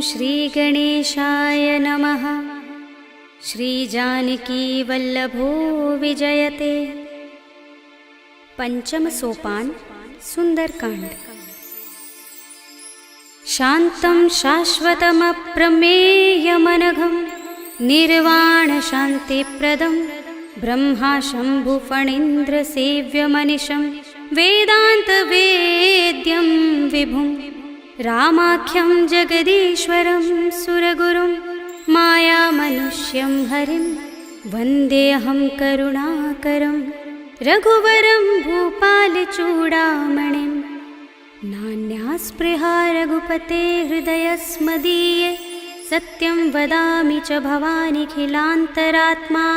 श्रीगणेशाय नमः। श्रीजानकीवल्लभो विजयते। पंचम सोपान सुंदरकांड। शान्तं शाश्वतमप्रमेयमनघं निर्वाणशान्तिप्रदं ब्रह्मा शम्भुफणीन्द्रसेव्यमनिशं वेदान्तवेद्यं विभुं रामाख्यं जगदीश्वरं सुरगुरुं मायामनुष्यं हरिं वन्देऽहं करुणाकरं रघुवरं भूपालचूडामणिं। नान्यास्पृहा रघुपते हृदयस्मदीये सत्यं वदामि च भवानिखिलान्तरात्मा।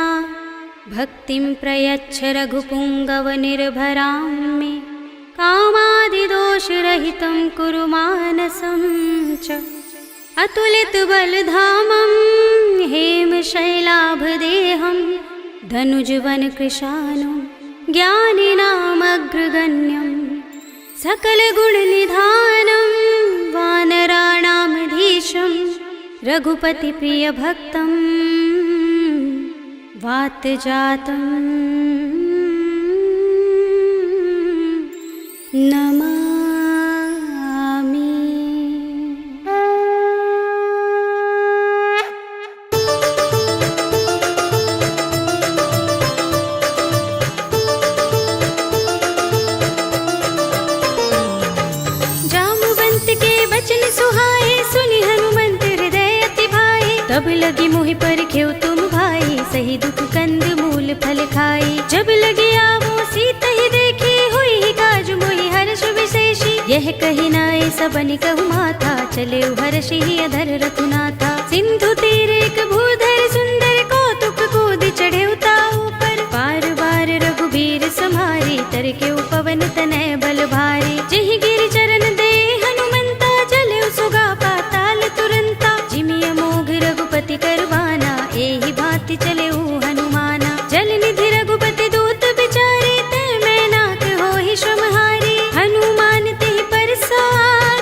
भक्तिं प्रयच्छ रघुपुङ्गवनिर्भरां मे कामादिदोषरहितं कुरु मानसं च। अतुलितबलधामं हेमशैलाभदेहं धनुजवनकृशानं ज्ञानिनामग्रगण्यं सकलगुणनिधानं वानराणामधीशं रघुपतिप्रियभक्तं वातजातं नमामि। तब लगी मोहि परखेउ तुम भाई, सही दुख कंद मूल फल खाई। जब लगी आवो सीता ही देखी, हुई ही काज मोहि हर्ष विशेषी। यह कही नाय सबन कहु माथा, चले हर्षि ही अधर रघुनाथा। सिंधु तीर एक भूधर सुंदर, कौतुक कूद चढ़े उताऊ पर। बार बार रघुबीर सम्हारी, तरके पवन तनय बल भारी। जिहि गिरि चरण दे हनुमंता, चले सुगा पाताल तुरंता। जिमिय मोघ रघुपति करवाना, एहि भांति चले हनुमाना। जल निधि रघुपति दूत बिचारे, ते मैं नाथ होहि श्रमहारी। हनुमान तेहि परसा,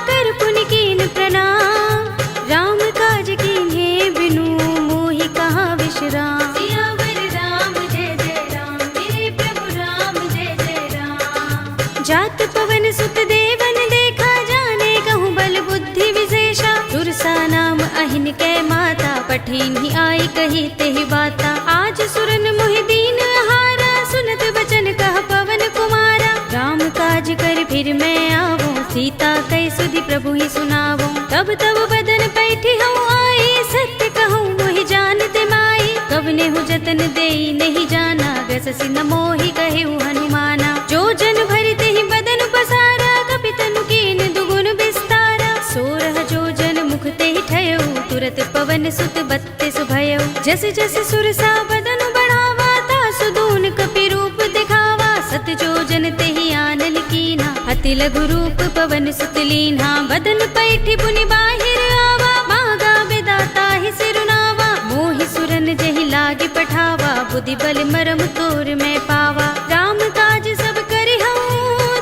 कर पुनि कीन प्रणाम। राम काज कीन्हे बिनु, मोहि कहाँ विश्राम। सियावर राम जय जय राम, मेरे प्रभु राम जय जय राम। जात पवन सुत देवन देखा, जाने कहूँ बल बुद्धि विशेषा। सुरसा नाम अहिन कै माता, पठिन ही आई कही तेहि बाता। आज सुरन मोहि दीन हारा, सुनत बचन कह पवन कुमारा। राम काज कर फिर मैं आवो, सीता कई सुधि प्रभु ही सुनावो। तब तब बदन पैठी हूँ आई, सत्य कहूँ मोहि जानते माई। कवने हूँ जतन देई नहीं जाना, ग्रससि न मोहि कहे हनुमाना। जो जन भरि तेहि बदन पसारा, कपि तनु कीन दुगुन विस्तारा। सोरह जो जन मुख तेहि ठयउ, तुरत पवन सुत बत्तीस भयउ। जस जस सुरसा बदन बढ़ावा, तासु दून कपि रूप दिखावा। सत जो जन तेहि आनल कीन्हा, अति लघु रूप पवन सुत लीन्हा। बदन पैठी पुनि बाहिर आवा, मांगा विदाता ही सिरुनावा। मोहि सुरन जहि लागे पठावा, बुद्धि बल मरम तोर मैं पावा। राम काज सब करिहउँ,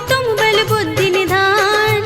तुम बल बुद्धि निधान।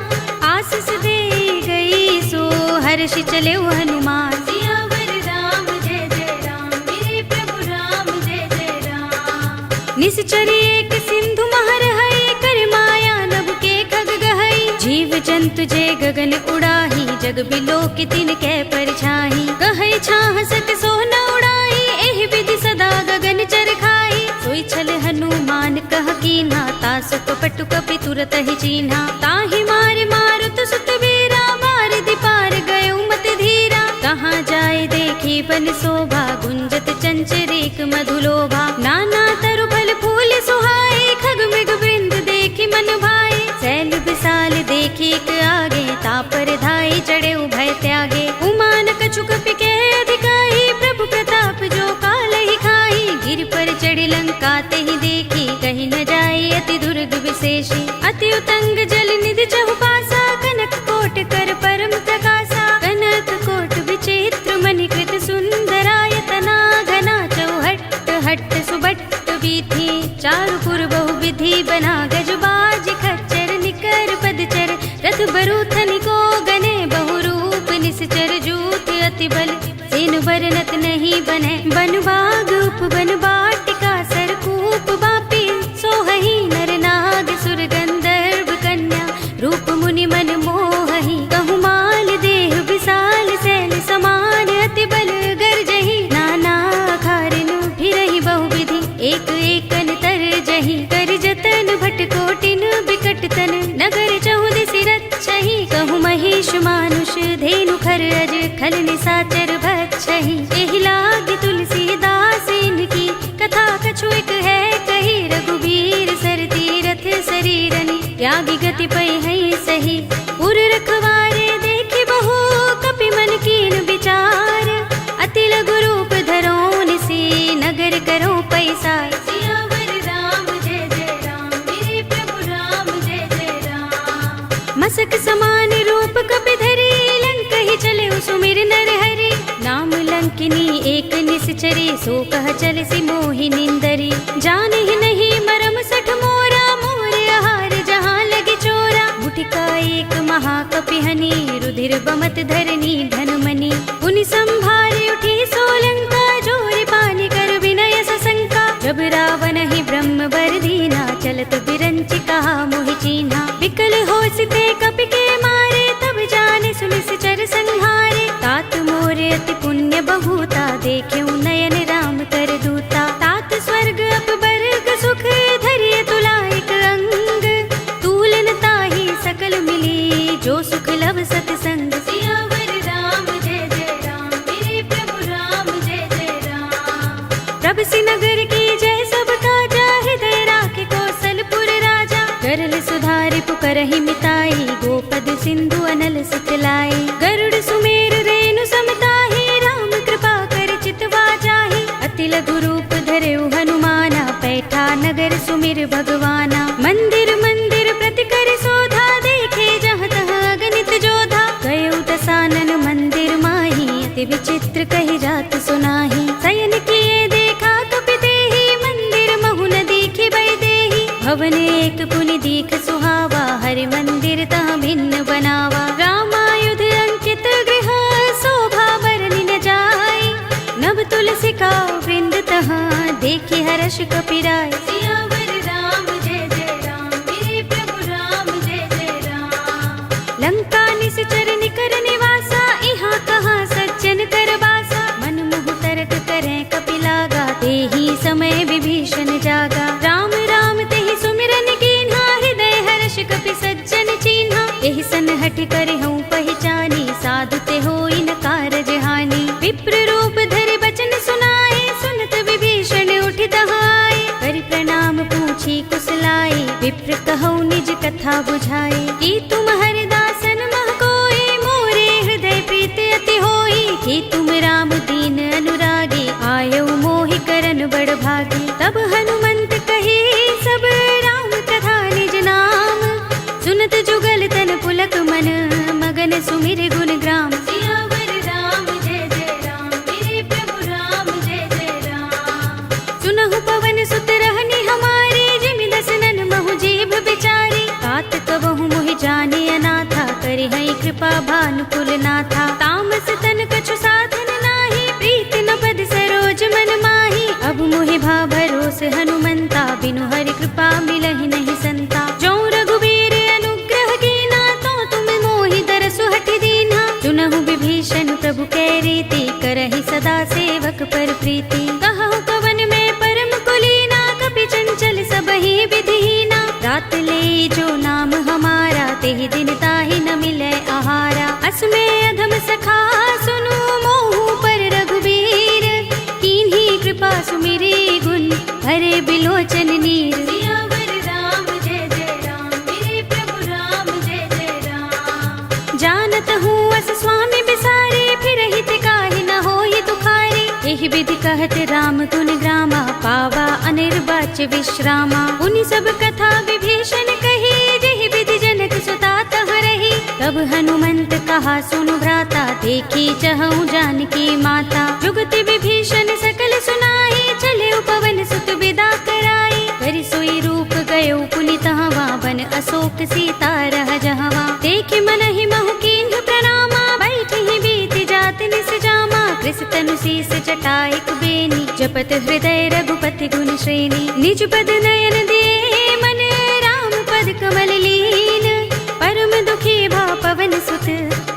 आशीष दे गई सो हर्षि चले हनुमान। सियावर राम जय जय राम, मेरे प्रभु राम जय जय राम। निश्चरी एक सिंधु महर है, कर माया नभ के खग गहई। जीव जंतु जे गगन उड़ाही, जग बिलो की तिन कै परछाई। कहै छाह सक सो न उड़ाई, एहि विधि सदा गगन चर खाई। सोई छल हनुमान कह कीन्हा, तासु कपटु कपि तुरत ही चीन्हा। ताहि मार मारुत सुत वीरा, मार दिपार गयो मत धीरा। कहाँ जाए देखी बन शोभा, गुंजत चंचरीक मधुलोभा। नाना तरु फल फूल सुहाए, खग मृग वृंद देखी मन भाए। सैल विशाल देखी एक आगे, तापर धाई चढ़े भय त्यागे। उमान कछु कपि के अधिकाई, प्रभु प्रताप जो काल ही खाई। गिर पर चढ़ी लंका तेहि देखी, कहीं न जाए अति दुर्ग विशेषी। अति उतंग जल निधि चहुपासा, कनक कोट कर परम प्रकाशा। कनक कोट विचित्र मणिकृत सुंदरायतना। घना चौहट्ट हट्ट सुबट्ट वीथि, चारु पुर बहु विधि बना। गजबाज खच्चर निकर पदचर, रथ बरूथन को गने बहुरूप निश्चर। जो बने बन बाग उपवन बाटिका सरकूप बापी सोहही नर नाग सुर गंधर्व कन्या रूप मुनि मन मोहही कहु माल देह विशाल सैल समान अति बल गर्जही नाना खारिन फिरहि बहुविधि एक एकन तर जही कर जतन भट कोटिन बिकट तन नगर चहुदिसि रक्षहि कहु महिष मानुष धेनु खर अज खल निसाचर भक्षहि एहि लाग तुलसीदास इनकी कथा कछु एक है कही रघुबीर सर तीरथ शरीरनि त्यागी गति पै है सही उर रखवारे देखि बहु कपि मन कीन विचार अति लघु रूप धरो निसी नगर करो पैसार सियावर राम जय जय राम मेरे प्रभु राम जय जय राम मसक समान रूप कपि धरी लंक ही चले सुमिर नर हरि नाम लंकिनी एक निश्चरी सो कह चल सी मोहि निंदरी जान ही नहीं मरम सठ मोरा मोर आहार जहाँ लगे चोरा मुठिका एक महाकपि हनी रुधिर बमत धरनी धनमनी पुनि संभारे उठी सोलंका जोर पानी कर विनय सशंका जब रावण ही ब्रह्म वर दीना चलत बिरंचि कहा मोहि चीन्हा विकल होसिते कपि के मारे तब जाने सुनिस चर संहारे तात मोरे अति पुण्य बहुता देख्यउ नयन राम कर दूता तात स्वर्ग अपवर्ग सुख धरिय तुला एक अंग तूलन ताहि सकल मिली जो सुख लव सतसंग सियावर राम जय जय राम मेरे प्रभु राम जय जय राम प्रभ नगर की जय सब काजा हृदय राखे कौशलपुर राजा गरल सुधारि पुकरहि मिताई गोपद सिंधु अनल सितलाई गरुड़ सुमेर रेणु समताहि राम कृपा कर चितवा जाहि अति लघु रूप धरेउ हनुमाना पैठा नगर सुमिर भगवाना मंदिर मंदिर प्रति कर शोधा देखे जहाँ तहाँ अगणित जोधा गयउ दसानन मंदिर माही अति विचित्र कही जात सुनाही शयन किए देखा कपि देहि मंदिर महु न दीखि बै देहि भवन एक पुनि दीख सुहावा हरि मंदिर तहाँ भिन्न बनावा रामायुध अंकित गृह शोभा बरनि न जाय नभ तुलसी का वृंद तहाँ देखि हर्ष कपि राय सियावर राम जय जय राम मेरे प्रभु राम जय जय राम लंका निश्चर निकर निवासा इहाँ कहाँ सज्जन कर बासा मन मुह तर्क करें कपि लागा तेहि समय विभीषण जागा राम राम तेहि सुमिरन कीन्हा हृदय हर्ष कपि सज्जन चीन्हा एहि सन हठ कर हूँ पहचानी साधु ते होई न कारज हानि विप्र रूप धरि बचन सुनाए सुनत विभीषण उठि दहाए करि प्रणाम पूछी कुशलाई विप्र कहौ निज कथा बुझाए कि तुम हरिदासन मह कोई मोरे हृदय प्रीत अति होई कि तुम राम दीन अनुरागी आयौ मोहि करन बड़ भागी तब हनुमंत कही सब राम कथा निज नाम सुनत जुगल तन पुलक मन मगन सुमिर गुण ग्राम सियावर राम जय जय राम मेरे प्रभु राम जय जय राम सुनहु पवन सुत रहनी हमारे जिमि दसनन महु जीभ बिचारी तात कबहु मोहि जाने अनाथा करि हई कृपा भानुकुल नाथा तामस तन कछु साधन नाही प्रीति न पद सरोज मन माही अब मोहि भा भरोस हनुमंता बिनु हरि कृपा मिलहि नहीं संता जो रघुबीर अनुग्रह कीना तो तुम मोहि दरसु हठि दीन्हा सुनहु विभीषण प्रभु कै रीति करहि सदा सेवक पर प्रीति कहु कवन में परम कुलीना कपि चंचल सबहि विधिहीना रात ले जो नाम हमारा तेहि दिन ताहि न मिलै आहारा असमे अधम सखा सुनु मोहु पर रघुबीर कीन्ही कृपा सुमिरे गुण हरे बिलोचन नीर सियावर राम जय जय राम मेरे प्रभु राम जय जय राम जानत हूँ अस स्वामी बिसारे फिर हित काहि न होई दुखारी एहि विधि कहत राम गुण ग्रामा पावा अनिर्वाच्य विश्रामा उनि सब कथा विभीषण कही जेहि विधि जनक सुता तह रही तब हनुमंत कहा सुनु भ्राता देखी चहु जानकी माता जुगति विभीषण सकल सुनाई चले पवन सुत विदा कराई करि सोई रूप गयो पुनि तहवा बन अशोक सीता रह जहवा देखि मनहि महु कीन्ह प्रणामा बैठि बीत जात निस जामा कृष तनु शीस जटा एक बेनी, जपत हृदय रघुपति गुण श्रेणी। निज पद नयन दे मन राम पद कमल लीन, परम दुखी भा पवन सुत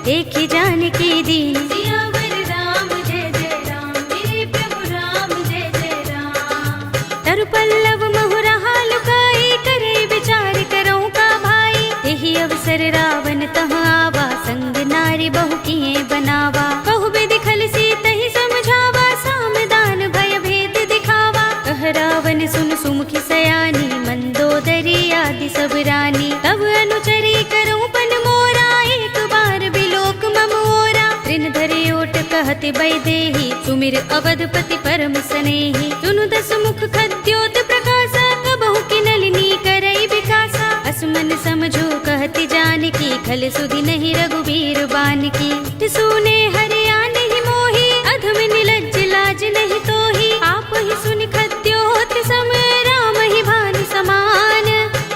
देखि जानकी दीन। सियावर राम जय जय राम, मेरे प्रभु राम जय जय राम। तरु पल्लव महुरहा लुकाई, करे विचार करो का भाई। तेहि अवसर रावण तह आवा, संग नारी बहु किए बनावा। बहु विधि खल सीतहि समझावा, सामदान भय भेद दिखावा। कह रावण सुन सुमुखी सयानी, मंदोदरी आदि सब रानी। तब अनुचरी करो पन मोरा, एक बार बिलोक मम ओरा। ऋण धरे ओट कहति वैदेही, सुमिर अवधपति परम सनेही। सुनु दस मुख खद्योत प्रकाशा, कबहु की नलिनी करई विकासा। असमन समझो कहति जानकी, खल सुधि नहीं रघुबीर बानकी। सुने हरिया नहीं मोही, अधम निलज्ज लाज नहीं तोही। आप ही सुनि खद्योत सम, राम ही भानु समान।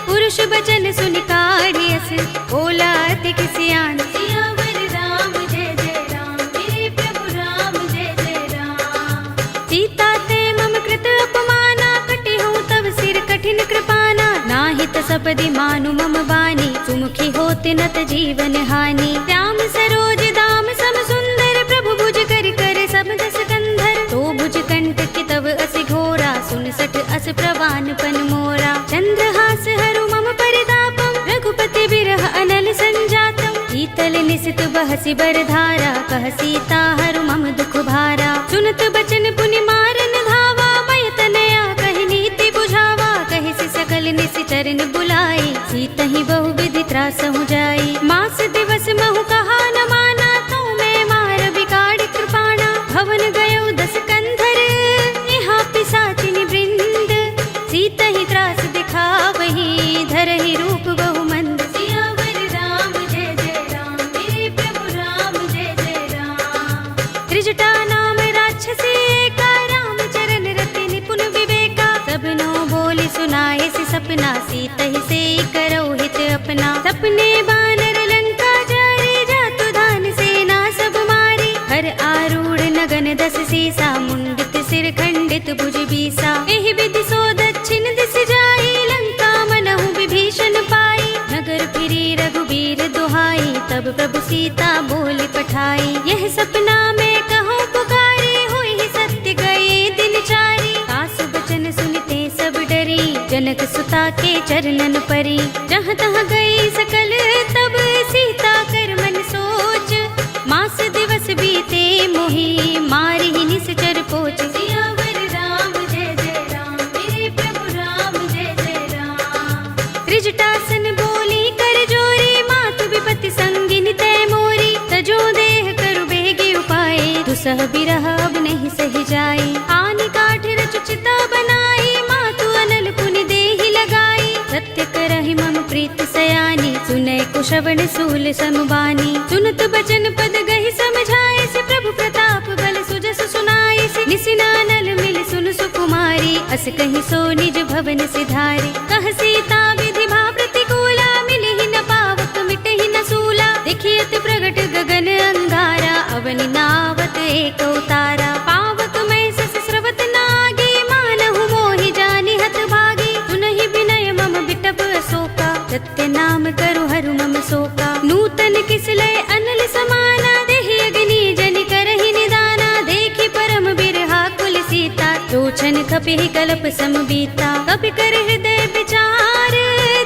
पुरुष बचन सुनि काढ़ियस, बोला अति किसियान। सियावर राम जय जय राम, मेरे प्रभु राम जय जय राम। सीता ते मम कृत अपमाना, कटे हूँ तब सिर कठिन कृपाना। नाहित सपदि मानु मम बानी, सुमुखी होत नत जीवन हानि। राम सरोज दाम सम सुंदर, प्रभु भुज कर कर सब दस कंधर। तो भुज कंठ की तब अस घोरा, सुन सठ अस प्रवान पन मोरा। चंद्रहास हरु मम परितापम, रघुपति बिरह अनल संजातम। शीतल निसित बहसी बरधारा, कह सीता हरु मम दुख भारा। सुनत बचन पुनि मारन धावा, मय तनया कहि नीति बुझावा। कहि सि सकल निसि चरण बुलाई, सीतहि बहु विधि त्रासहु जाई। मास दिवस महु कहा न माना, तो मैं मार बिगाड़ कृपाणा। भवन गयो दस कंधर, यहाँ पिसाचिनि वृंद। सीतहि त्रास दिखावही, धरहि रूप बहु मंद। सियावर राम जय जय राम, मेरे प्रभु राम जय जय राम। त्रिजटा नाम राक्षसी एका, राम चरण रति निपुण विवेका। सबनो बोली सुनाए सि सपना, सीतहि से करो हित अपना। सपने बानर लंका जारे, जातु धान सेना सब मारी। हर आरूढ़ नगन दस सीसा, मुंडित सिर खंडित भुज बीसा। एहि विधि सो दक्षिण दिस जाई, लंका मनहु विभीषण पाई। नगर फिरी रघुबीर दुहाई, तब प्रभु सीता बोली पठाई। यह सपना में कहो पुकारी, हुई सत्य गए दिन चारी। सासु बचन सुनते सब डरी, जनक सुता के चरणन परी। जहाँ तहाँ गई सकल तब, सीता कर मन सोच। मास दिवस बीते मोही, मारी ही निश्चर पोच। सियावर राम जय जय राम, मेरे प्रभु राम जय जय राम। त्रिजटासन बोली कर जोरी, मातु विपति संगिनी तय मोरी। तजो देह करु बेगी उपाय, दुसह बिरह अब नहीं सही जाई। आनि काठ रचु चिता बनाई, मातु अनल पुनि देहि लगाई। सत्य करहि मम प्रीत सयानी, सुनै कुशवण सूल समबानी। सुनत बचन पद गहि समझाए, से प्रभु प्रताप बल सुजस सुनाए। से निसिनानल मिल सुन सुकुमारी, अस कहि सो निज भवन सिधारी। कह सीता विधि भा प्रतिकूला, मिलहि न पावक मिटहि न सूला। देखियत प्रगट गगन अंगारा, अवनि नावत एक उतारा। पावक मैं सस स्रवत नागी, मानहु मोहि जानि हत भागी। सुनहि विनय मम बिटप अशोका, सत्य नाम करु हरु मम शोका। नूतन किसलय अनल समाना, देहि अग्नि जनि करहि निदाना। देखि परम बिरहा कुल सीता, लोचन कपिहि कल्प सम बीता। कपि कर हृदय विचार,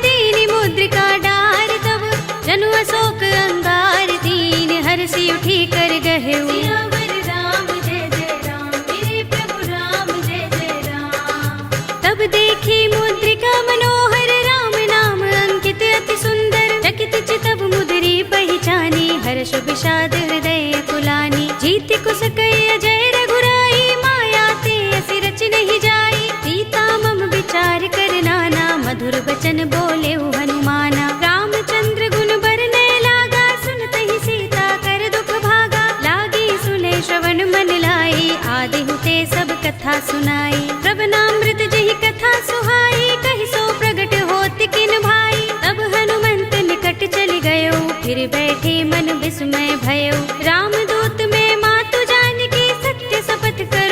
दीनि मुद्रिका डार। तब जनु अशोक अंगार, दीन हर्षि उठी कर गहेउ। सियावर राम जय जय राम, मेरे प्रभु राम जय जय राम। तब देखी मुद्रिका मनोहर, राम नाम अंकित अति सुंदर। चकित चितव मुदरी पहचानी, हर्ष विषाद हृदय कुलानी। जीत कुस कई अजय रघुराई, माया ते असि रच नहीं जाई। सीता मम विचार कर नाना, मधुर बचन बोले हनुमाना। रामचंद्र गुण बरने लागा, सुनतहि सीता कर दुख भागा। लागी सुने श्रवण मन लाई, आदि हुते सब कथा सुनाई। प्रभनामृत जहि कथा सुहाई, कहि सो प्रगट होत किन भाई। तब हनुमंत निकट चल गयो, फिर बैठे मन विस्मय भयो। रामदूत में मातु जानकी, सत्य शपथ कर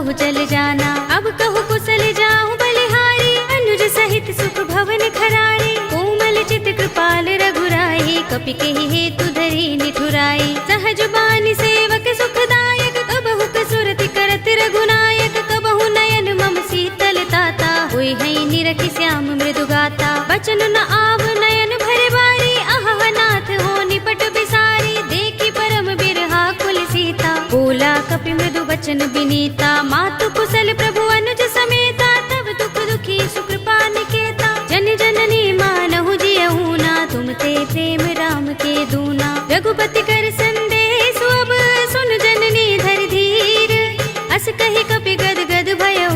कहु जल जाना। अब कहु कुशल जाऊं बलिहारी, अनुज सहित सुख भवन खरारी। कोमल चित कृपाल रघुराई, कपि केहि हेतु धरि निठुराई। सहज बानी सेवक सुखदायक, कबहु कसुरति करत रघुनायक। कबहु नयन मम शीतल ताता, होय है निरखि श्याम मृदु गाता। बचन न आव नयन भरे बारी, आहा नाथ हो निपट बिसारी। देखी परम बिरहा कुल सीता, बोला कपि मृदु बचन बिनीता। मातु कुशल प्रभु अनुज समेता, तब दुख दुखी सुकृपा निकेता। जन जननी मानहु जियहु ना, तुम ते प्रेम राम के दूना। रघुपति कर संदेश अब, सुन जननी धर धीर। अस कहि कपि गद गद भयउ,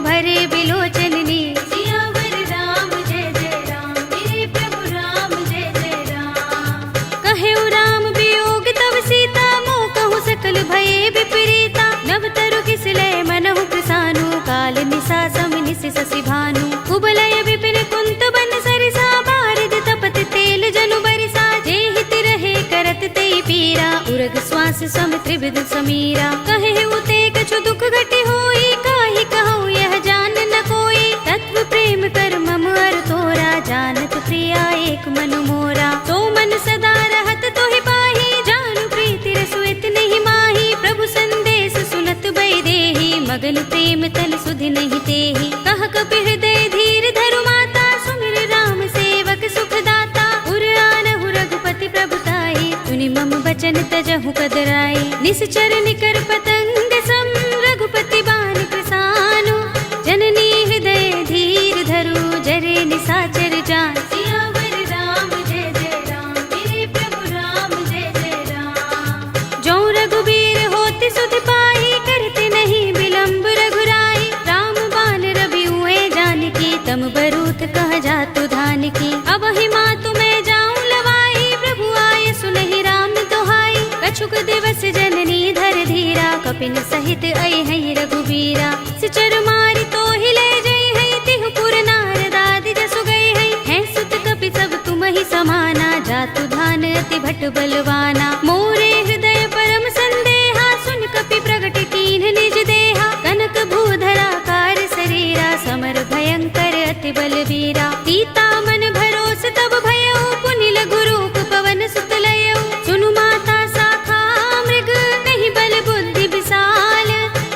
भरे बिलोचन नीर। सियावर राम जय जय राम, मेरे प्रभु राम जय जय राम। कहेउ राम वियोग तब सीता, मोह कहु सकल भये विपरीता। नव तरु किसलय मनहु कृसानु, काल निसा सम निस शशि भानु। कुबलय विपिन कुंत बन सरिसा, बारिद तपत तेल जनु बरिसा। जेहित रहे करत ते पीरा, उरग श्वास सम त्रिविध समीरा। कहे उते कछु दुख घटी होई, काहि कहूँ यह जान न कोई। तत्व प्रेम कर मम अर तोरा, जानत प्रिया एक मन मोरा। तो मन सदा रहत तोहि पाही, जानु प्रीति रसु इतहि माही। प्रभु संदेश सुनत बैदेही, मगन प्रेम तल सुधि नहीं तेहि। कह कपि हृदय धीर धरु माता, सुमिर राम सेवक सुख दाता। उर आनहु रघुपति प्रभुताई, सुनि मम बचन तजहु कदराई। निश्चर निकर पतंग सम, रघुपति बान कृसानु। जननी हृदय धीर धरु, जरे निसाचर जान। सियावर राम जय जय राम, मेरे प्रभु राम जय जय राम। जो रघुबीर होति सुध पाई, करते नहीं विलंब रघुराई। राम बान रवि हुए जानकी, तम बरूथ कह जातु धान की। अब ही मातु मैं जाऊं लवाई, प्रभु आए सुनहि राम दोहाई। कछुक दिवस जननी धर धीरा, कपिन सहित अय है रघुबीरा। सिचर मारि तो हिले जय है, तिहु पुर नारद आदि जसु गए है। सुत कपि सब तुम ही समाना, जातु धान अति भट बलवाना। मोरे हृदय परम संदेहा, सुन कपि प्रगट कीन्ह निज देहा। कनक भूधरा कार शरीरा, समर भयंकर अति बलवीरा। सीता मन भरोस तब भयउ, पुनि लघु रूप पवन सुत लयउ। सुनु माता शाखा मृग, नहीं बल बुद्धि विशाल।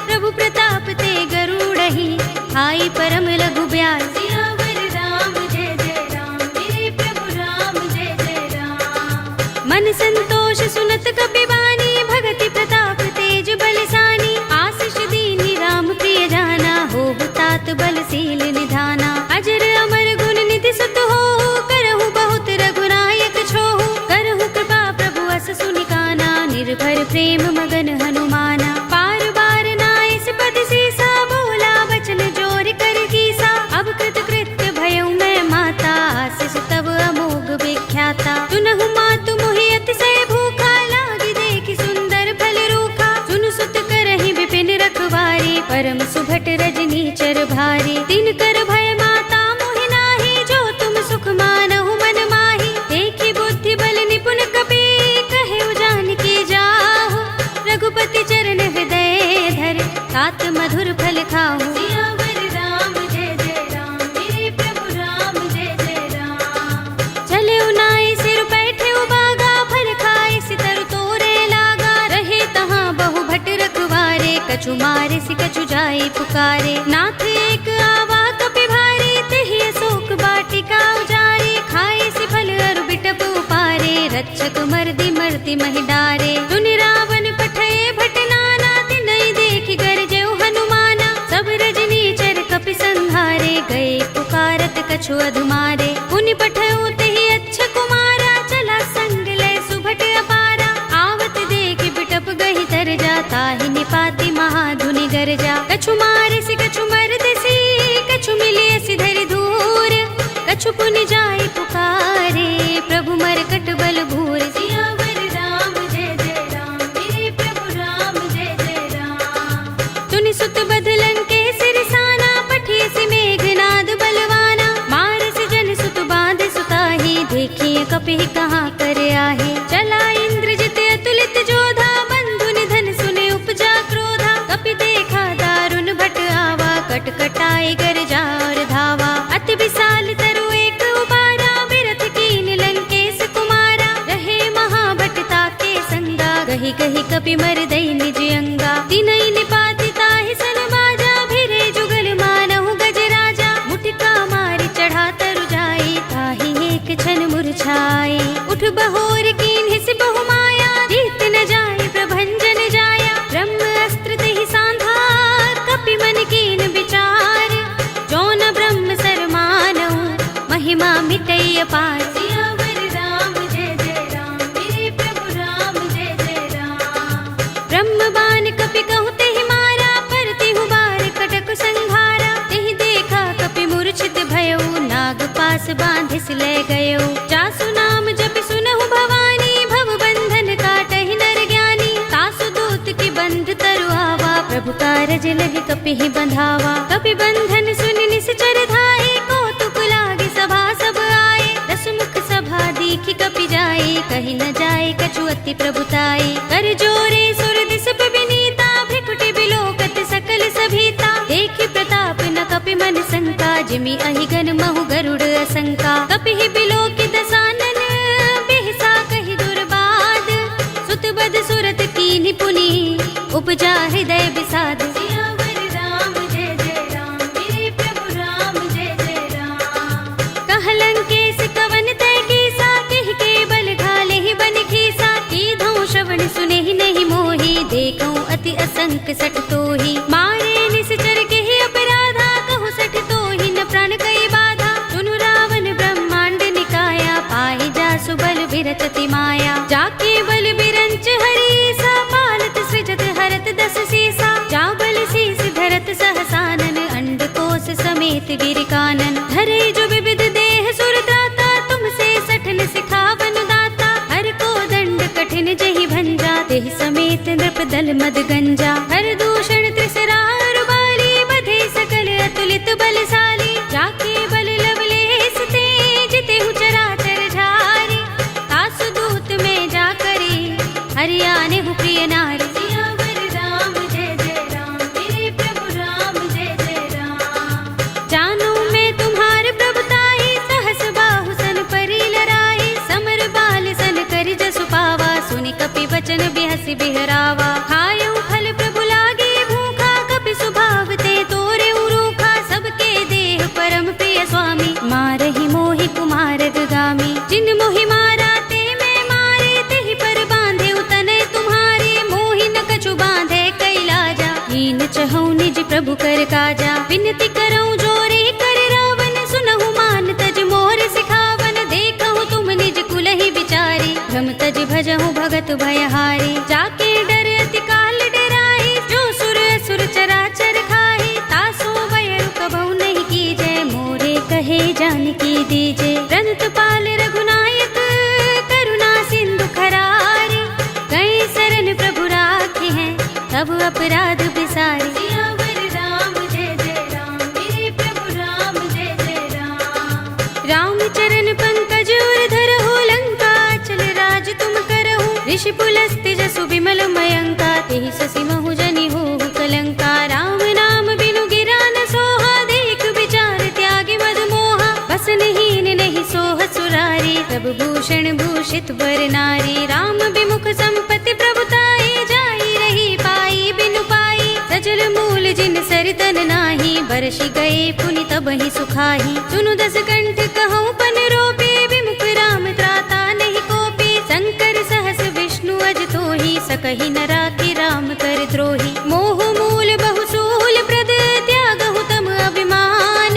प्रभु प्रताप ते गरुड़हि, हाई परम लघु ब्याल। सियावर राम जय जय राम, मेरे प्रभु राम जय जय राम। मन संतोष सुनत कपि बानी, भगति प्रताप तेज बलसानी। आशीष दीनि राम प्रिय जाना, होहु तात बलशील निधाना। अजर अमर गुण निधि सुत होहु, करहु बहुत रघुनायक छोहु। करहु कृपा प्रभु अस सुनि काना, निर्भर प्रेम मगन हनुमाना। पार बार नाइस पद सीसा, बोला बचन जोर कर कीसा। अब कृत कृत्य भयउ मैं माता, आशीष तब अमोघ विख्याता। सुनहु मातु मोहि अतिशय भूखा, लागी देखि सुंदर फल रूखा। सुन सुत करहि विपिन रखवारी, परम सुभट रजनी चर भारी। तिन कर भय माता मोहि नाही, जो तुम सुख मानहु मन माही। देखि बुद्धि बल निपुण कपि, कहे जानकी जाहु। रघुपति चरण हृदय धर, तात मधुर फल खाहु। सियावर राम जय जय राम, मेरे प्रभु राम जय जय राम। चले उनाई सिर बैठे उबागा, फल खाए सितर तोरे लागा। रहे तहाँ बहु भट रखवारे, कछु मारे सि कछु जाई पुकारे। नाथ एक आवा कपि भारी, तेहि अशोक बाटिका उजारी। खाए सि फल अरु बिटप उपारे, रक्षक मर्दि मर्ति महि डारे। सुनि रावण पठय भट नाना, तिनहि देखि गरजेउ हनुमाना। सब रजनी चर कपि संहारे, गए पुकारत कछु अधुमारे। पुनि पठयउ तेहि अच्छा कुमारा, चला संग लय सुभट अपारा। आवत देखि बिटप गहि तर जा, ताहि निपाति महाधुनि गरजा। कछु मारे सि कछु मर्दसी, कछु मिलिय सि धरि धूर। कछु पुनि जाई पुकारे, प्रभु मरकट बल भूर। सियावर राम जय जय राम, मेरे प्रभु राम जय जय राम। तुनि सुत बदलन के सिरसाना, पठिय सि मेघनाद बलवाना। मारस जन सुत बांध सुताही, देखिए कपि कहाँ कर आहे। चला इंद्रजित अतुलित जोधा, बंधु निधन सुने उपजा क्रोधा। कपि देखा दारुण कपि मर दई निज अंगा। तिनई निपाति ताहि सन बाजा, भिरे जुगल मानहु गज राजा। मुठका मारि चढ़ा तरु जाई, ताहि एक क्षण मुरझाई। उठ बहोर कीन्हि से बहु माया, जीत न जाय प्रभंजन जाया। ब्रह्म अस्त्र तेहि सांधा, कपि मन कीन विचार। जौन ब्रह्म सर मानऊ, महिमा मिटई अपार। सियावर राम जय जय राम, मेरे प्रभु राम जय जय राम। ब्रह्म बाण कपि कहु तेहि मारा, परतिहु बार कटक संघारा। तेहि देखा कपि मूर्छित भयउ, नाग पास बांधिस ले गयउ। जासु नाम जपि सुनहु भवानी, भव बंधन काटहि नर ज्ञानी। तासु दूत की बंध तरु आवा, प्रभु कारज लगे कपिहि बंधावा। कपि बंधन सुनि निश्चर धाये, कौतुक लागे सभा सब आए। दस मुख सभा दीखि कपि जाए, कहि न जाए कछु अति प्रभुताई। कर जोरे सुर दिस पे विनीता, भ्रिकुटि बिलोकत सकल सभीता। देखि प्रताप न कपि मन शंका, जिमि अहिगन महु गरुड़ असंका। कपिहि बिलोकि दसानन, बिहसा कहि दुर्बाद। सुत बद सुरत कीन्हि पुनि, उपजा हृदय विषाद। सियावर राम जय जय राम, मेरे प्रभु राम जय जय राम। कहलंकेश कवन तै कीसा, केहि के बल घाले ही बन खीसा। कीधौ श्रवण सुनेहि नहीं मोहि, देखऊं अति असंक सठ तोहि। मारे निश्चर केहि अपराधा, कहु सठ तोहि न प्राण कई बाधा। सुनु रावण ब्रह्मांड निकाया, पाहि जासु बल बिरचति माया। जाके बल बिरंच हरीसा, पालत सृजत हरत दस सीसा। जा बल शीस धरत सहसानन, अंडकोश समेत गिरि कानन। धरे जो विविध देह सुर त्राता, तुमसे सठन सिखावन दाता। हर को दंड कठिन जहि भंजा, तेहि समेत नृप दल मद गंजा। हर दूषण त्रिसरा बाली, बधे सकल अतुलित बलशाली। जाके बल लवलेस ते, जितेहु चराचर झारी। तासु दूत में जा करी, हरियाने हु प्रिय नारी। सियावर राम जय जय राम, मेरे प्रभु राम जय जय राम। जानो मैं तुम्हार प्रभुताई, सहस बाहु सन परि लराई। समर बाल सन करि जसु पावा, सुनि कपि बचन बिहसि बिहरावा। खायउ फल प्रभु लागे भूखा, कपि स्वभाव ते तोरे उरूखा। सबके देह परम प्रिय स्वामी, मारहि मोहि कुमार गामी। जिन मोहि मारा ते मैं मारे, तेहि पर बांधे उतने तुम्हारे। मोहि न कछु बांधे कैलाजा, हीन चहु निज प्रभु कर काजा। विनती करऊं जोरे कर रावण, सुनहु मान तज मोर सिखावन। देखहु तुम निज कुलहि विचारी, भ्रम तज भजहु भगत भयहारी। जाके डर अति काल डराहि, जो सुर असुर चराचर खाहि। तासो बयरु कबहु नहीं कीजय, मोरे कहे जानकी दीजे। रंत पाल रघुनायक, करुणा सिंधु खरारे। गए शरण प्रभु राखे हैं, तब अपराध बिसारे। सियावर राम जय जय राम, मेरे प्रभु राम जय जय राम। राम चरण पंकज उर धरहु, लंका चल राज तुम करहु। ऋषि पुलस्त्य जसु विमल मयंका, तेहि शशि महु जनि होहु कलंका। राम नाम बिनु गिरा न सोहा, देख विचार त्यागी मद मोहा। बसनहीन नहीं सोह सुरारी, तब भूषण भूषित वर नारी। राम विमुख संपत्ति प्रभुताई, जाई रही पाई बिनु पाई। सजल मूल जिन सरितन नाही, बरसि गए पुनि तबहि सुखाही। सुनु दस कंठ कहूँ पन रोपी, विमुख राम त्राता नहीं कोपी। शंकर सहस विष्णु अज तोहि, सकहि न राखि राम कर द्रोही। मोह मूल बहुसूल प्रद, त्यागहु तम अभिमान।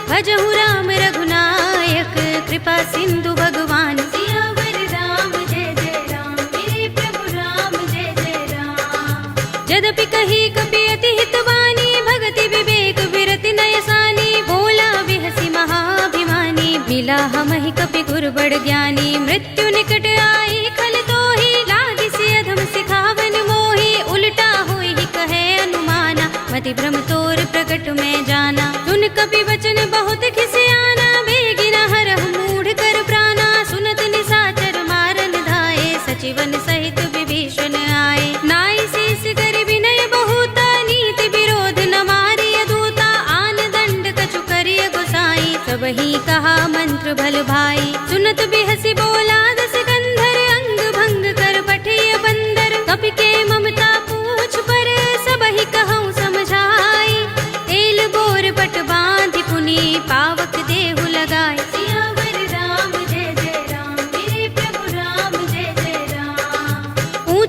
भजहु राम रघुनायक, कृपा सिंधु भगवान। सियावर राम जय जय राम, मेरे प्रभु राम जय जय राम। यद्यपि कही कपि अति हितवानी, भगति विवेक विरति नयसानी। बोला बिहसि महाभिमानी, मिला हमहि कपि गुर बड़ ज्ञानी। मृत्यु निकट आई खल तोहि, लागिसि अधम सिखावन मोहि। उल्टा होई कहे अनुमाना, मति भ्रम तोर प्रकट में जाना। सुन कपि वचन बहुत खिसियाना, बेगिन हरहु मूढ़ कर प्राणा। सुनत निशाचर मारन धाये, सचिवन सहित विभीषण आए। नाई शीस कर विनय बहुता, नीति विरोध न मारिय दूता। आन दंड कछु करिय गोसाई, सबहि कहा मंत्र भल भाई। सुनत बिहसि बोला दस कंधर, अंग भंग कर पठिय बंदर। कपि के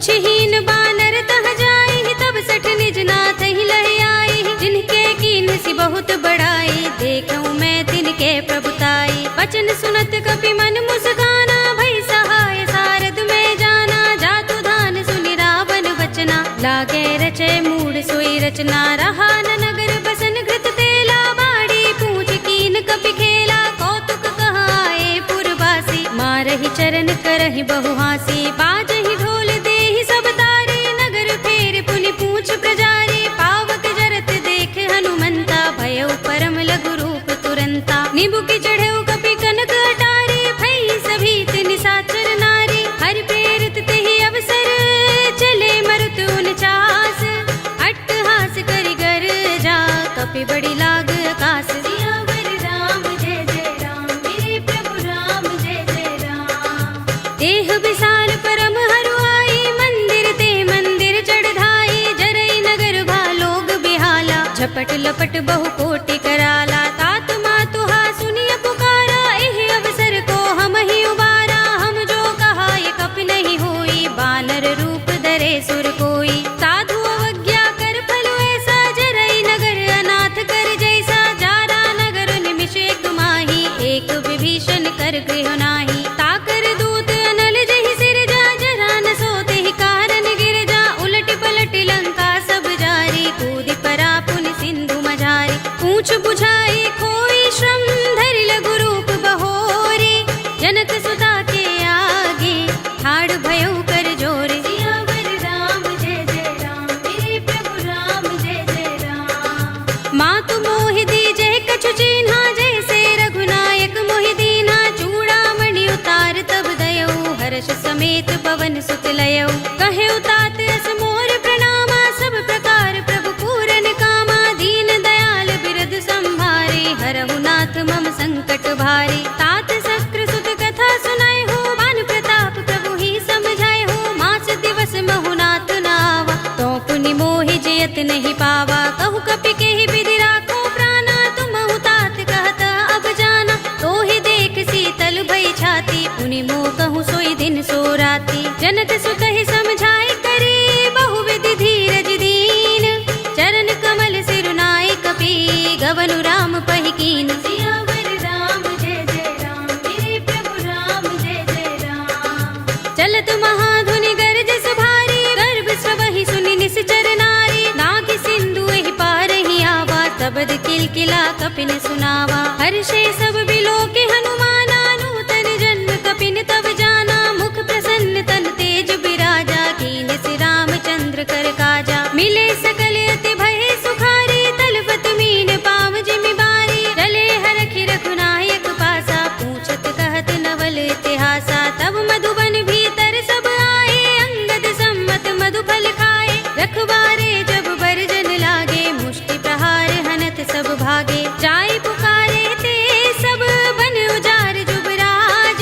पूछहीन बानर तह जाई, तब सठ निज नाथ ही लह आई। जिनके कीन सी बहुत बड़ाई, देखूं मैं तिनके प्रभुताई। वचन सुनत कपि मन मुस्काना, भई सहाय सारद में जाना। जातु धान सुनि रावण वचना, लागे रचे मूड सोई रचना। रहा न नगर बसन घृत तेला, बाड़ी पूछ कीन कपि खेला। कौतुक कहाए पुरवासी, मारहि चरण करहि बहु हासी। बाजहि ढोल देहि सब तारी, नगर फेर पुनि पूछ प्रजारी। पावक जरत देख हनुमंता, भयउ परम लघु रूप तुरंता। निबुकि चढ़ेउ कपि कनक अटारी, भई सभीत निशाचर नारी। हरि प्रेरित तेहि अवसर, चले मरुत 49। अट्टहास करि गर जा, कपि बड़ी लाग आकाश। सियावर राम जय जय राम, मेरे प्रभु राम जय जय राम। देह विशाल परम हरुआई, मंदिर ते मंदिर चढ़ाई। जरई नगर भालोग बिहाला, झपट लपट बहु कोटि कराला। तात मातुहा सुनिय पुकारा, एह अवसर को हम ही उबारा। हम जो कहा ये कपि नहीं होई, बानर रूप धरे सुर कोई। साधु अवज्ञा कर फल ऐसा, जरई नगर अनाथ कर जैसा। जारा नगर निमिष एक माही, एक विभीषण कर गृह नाही। ताकर दूत अनल जहि सिर जा, जरा न सोते ही कारण गिर जा। उलट पलट लंका सब जारी, कूदि परा पुनि सिंधु मझारी। पूछ बुझाई खोई श्रम, धरि लघु रूप बहोरी। जनक सुता के आगे, ठाड़ भयउ कर जोरे। सियावर राम जय जय राम, मेरे प्रभु राम जय जय राम। मातु मोहि दीजे कछु चिन्हा, जैसे रघुनायक मोहि दीन्हा। चूड़ामणि उतार तब दयऊ, हर्ष समेत पवन सुत लयऊ। कहे तात अस मोर प्रणामा, सब प्रकार प्रभु पूरन कामा। दीन दयाल बिरद संभारे, हरहु नाथ मम संकट भारी। तात शस्त्र सुत कथा सुनाए हो, बान प्रताप प्रभु ही समझाए हो। मास दिवस महु नाथ नावा, तो पुनि मोहि जयत नहीं पावा। कहु कपि केहि विधि राखो प्राणा, तुमहु तात कहत अब जाना। तो ही देख शीतल भई छाती, पुनि मोह कहूँ सोई दिन सो राती। जनक सुत ही समझाए करी, बहु विधि धीरज दीन। चरण कमल सिरुनाए कपि, गवनु राम पहि कीन। सियावर राम जय जय राम, मेरे प्रभु राम जय जय राम। चलत महाधुनि गरजस भारी, गर्भ सबहि सुनि निश्चर नारी। नाग सिंधु एहि पार ही आवा, तबद किलकिला कपिन सुनावा। हर्षे सब बिलोके हनुमाना, नूतन जन्म कपिन तब जाना। मुख प्रसन्न तन तेज बिराजा, कीन सि रामचंद्र कर काजा। मिले सकल अति भय सुखारी, तलपत मीन पाव जिमि बारी। चले हरखि रघुनायक पासा, पूछत कहत नवल इतिहासा। तब मधुबन भीतर सब आए, अंगद सम्मत मधु फल खाए। रखवारे जब बरजन लागे, मुष्टि प्रहार हनत सब भागे। जाय पुकारे ते सब बन उजार जुबराज।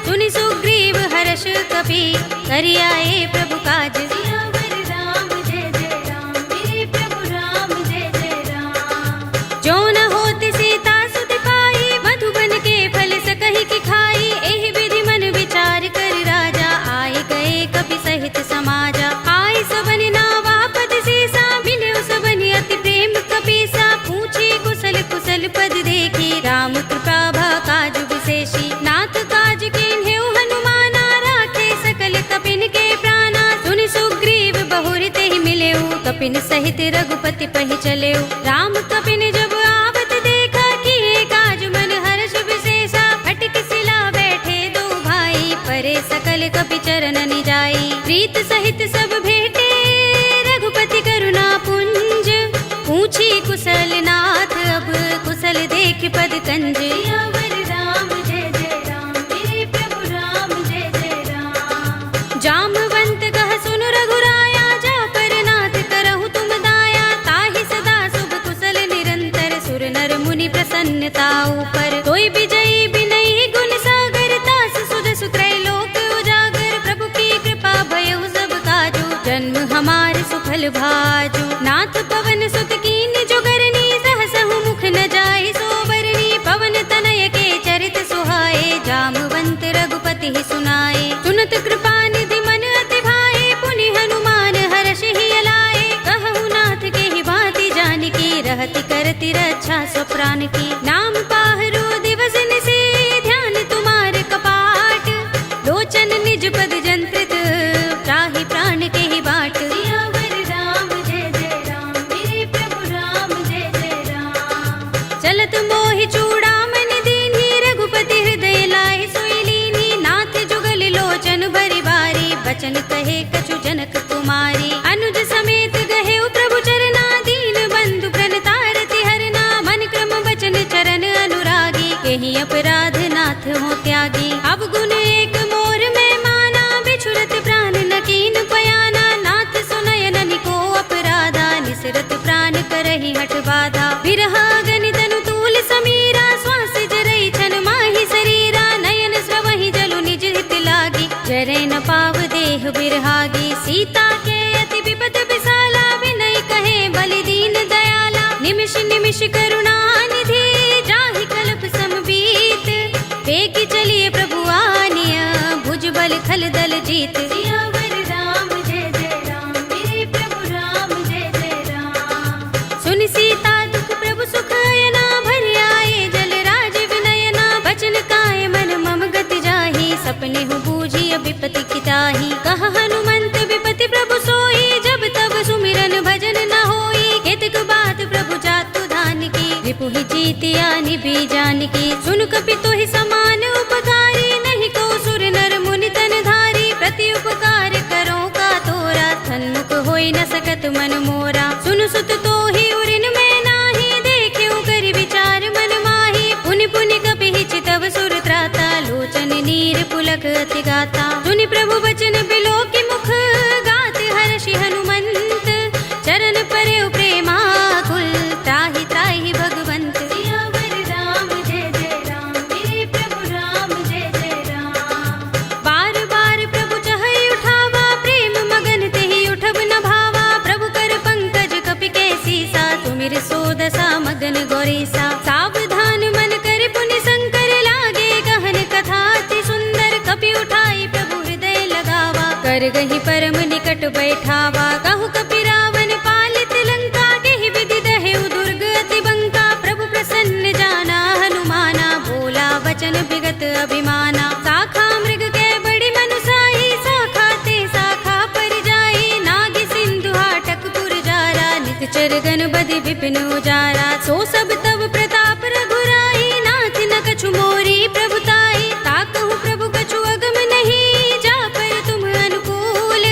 सुनि सुग्रीव हर्ष कपि, करि आए प्रभु काज। सियावर राम जय जय राम, मेरे प्रभु राम जय जय राम। जो न होत सीता सुत पाई, मधुबन के फल सकहि की खाई। एहि विधि मन विचार कर राजा, आए गए कपि सहित समाजा। आए सबनि नावा पद सीसा, मिलेउ सबनि अति प्रेम कपीसा। पूछी कुशल कुशल पद देखी, राम कृपा भा काज विशेषी। नाथ काज कीन्हेउ हनुमाना, राखे सकल कपिन के प्राणा। सुनि सुग्रीव बहुर तेहि मिलेउ, कपिन सहित रघुपति पहि चलेउ। राम कपिन जब आवत देखा, किए काज मन हर्ष विशेषा। फटक सिला बैठे दो भाई, परे सकल कपि चरण निजाई। प्रीत सहित सब भेटे, रघुपति करुणा पुंज। पूछी कुशल नाथ, अब कुशल देख पद कंज। सियावर राम जय जय राम, मेरे प्रभु राम जय जय राम। जामवंत कह सुन रघुराया, जा पर नाथ करहु तुम दाया। ताहि सदा शुभ कुशल निरंतर, सुर नर मुनि प्रसन्नता ऊपर। कोई विजयी बिनयी गुण सागर, तास सुजसु त्रैलोक उजागर। प्रभु की कृपा भयउ सब काजू, जन्म हमार सुफल भाजू। नाथ पवन सुत कीन्ह जोगरनी, सहसहु मुख न जाय सोबरनी। पवन तनय के चरित सुहाए, जामवंत रघुपति ही सुनाए। सुनत कृपा निधि मन अति भाए, पुनि करती रक्षा स्वप्राण की। नाम पाहरो दिवस निसे ध्यान तुम्हार कपाट, लोचन निज पद जंत्रित त्राहि प्राण के ही बाट। सियावर राम जय जय राम, मेरे प्रभु राम जय जय राम। चलत मोहि चूड़ामणि दीन्ही, रघुपति हृदय लाए सोई लीन्ही। नाथ जुगल लोचन भरि बारी, बचन कहे कछु जनक कुमारी। अनुज समेत गहे प्रभु चरना, दीन बंधु प्रणतारति हरना। मन क्रम वचन चरण अनुरागी, केहि अपराध नाथ हो त्यागी। अब गुण एक मोर में माना, बिछुरत प्राण न कीन पयाना। नाथ सुनयन निको अपराधा, निसरत प्राण करहि हठ बाधा। बिरहा गनि तनु तूल समीरा, श्वास जरई छन माहि शरीरा। नयन स्रवहि जलु निज हित लागी, जरै न पाव देह बिरहागी। सीता के अति विपद विसाला, विनय कहे बलि दीन दयाला। निमिष निमिष करुणा निधि, जाहि कल्प समबीत। वेग चलिए प्रभु आनिया, भुजबल खल दल जीत। सियावर राम जय जय राम, मेरे प्रभु राम जय जय राम। सुन सीता दुख प्रभु सुख अयना, भरि आए जल राज विनयना। बचन काय मन मम गति जाहि, सपने हु बूझी विपति किताहि। कह हनुमंत विपति प्रभु सोई, जब तब सुमिरन भजन न होई। केतक बात प्रभु जातु धान की, रिपुहि जीतिया निभि जानकी। सुन कपि तोहि समान उपकारी, नहीं को सुर नर मुनि तन धारी। प्रति उपकार करो का तोरा, सन्मुख होई न सकत मन मोरा। सुन सुत तोहि उरिन में नाही, देख्यो कर विचार मन माही। पुनि पुनि कपि चितव सुर त्राता, लोचन नीर पुलक अति गाता। सुनि प्रभु बचन बिलोकि मुख, गात हर्षि हनुमंत। चरण परयो प्रेमाकुल, त्राहि त्राहि भगवंत। सियावर राम जय जय राम, मेरे प्रभु राम जय जय राम। बार बार प्रभु चहई उठावा, प्रेम मगन तेहि उठब न भावा। प्रभु कर पंकज कपि के सीसा, तुमिर सोदसा मगन गौरीसा। सावधान मन कर पुनि शंकर, लागे गहन कथा अति सुंदर। कपि उठाई प्रभु हृदय लगावा, कर गहि परम निकट बैठावा। कहु कपि रावण पालित लंका, केहि विधि दहेउ दुर्ग अति बंका। प्रभु प्रसन्न जाना हनुमाना, बोला वचन विगत अभिमाना। शाखा मृग के बड़ी मनुसाही, शाखा ते शाखा पर जाई। नाग सिंधु हाटक पुर जारा, निकचर गन बदि विपिन उजारा। सो सब तब प्रताप रघुराई, नाथ न कछु मोरी प्रभुताई। ताकहु प्रभु कछु अगम नहीं, जा पर तुम अनुकूल।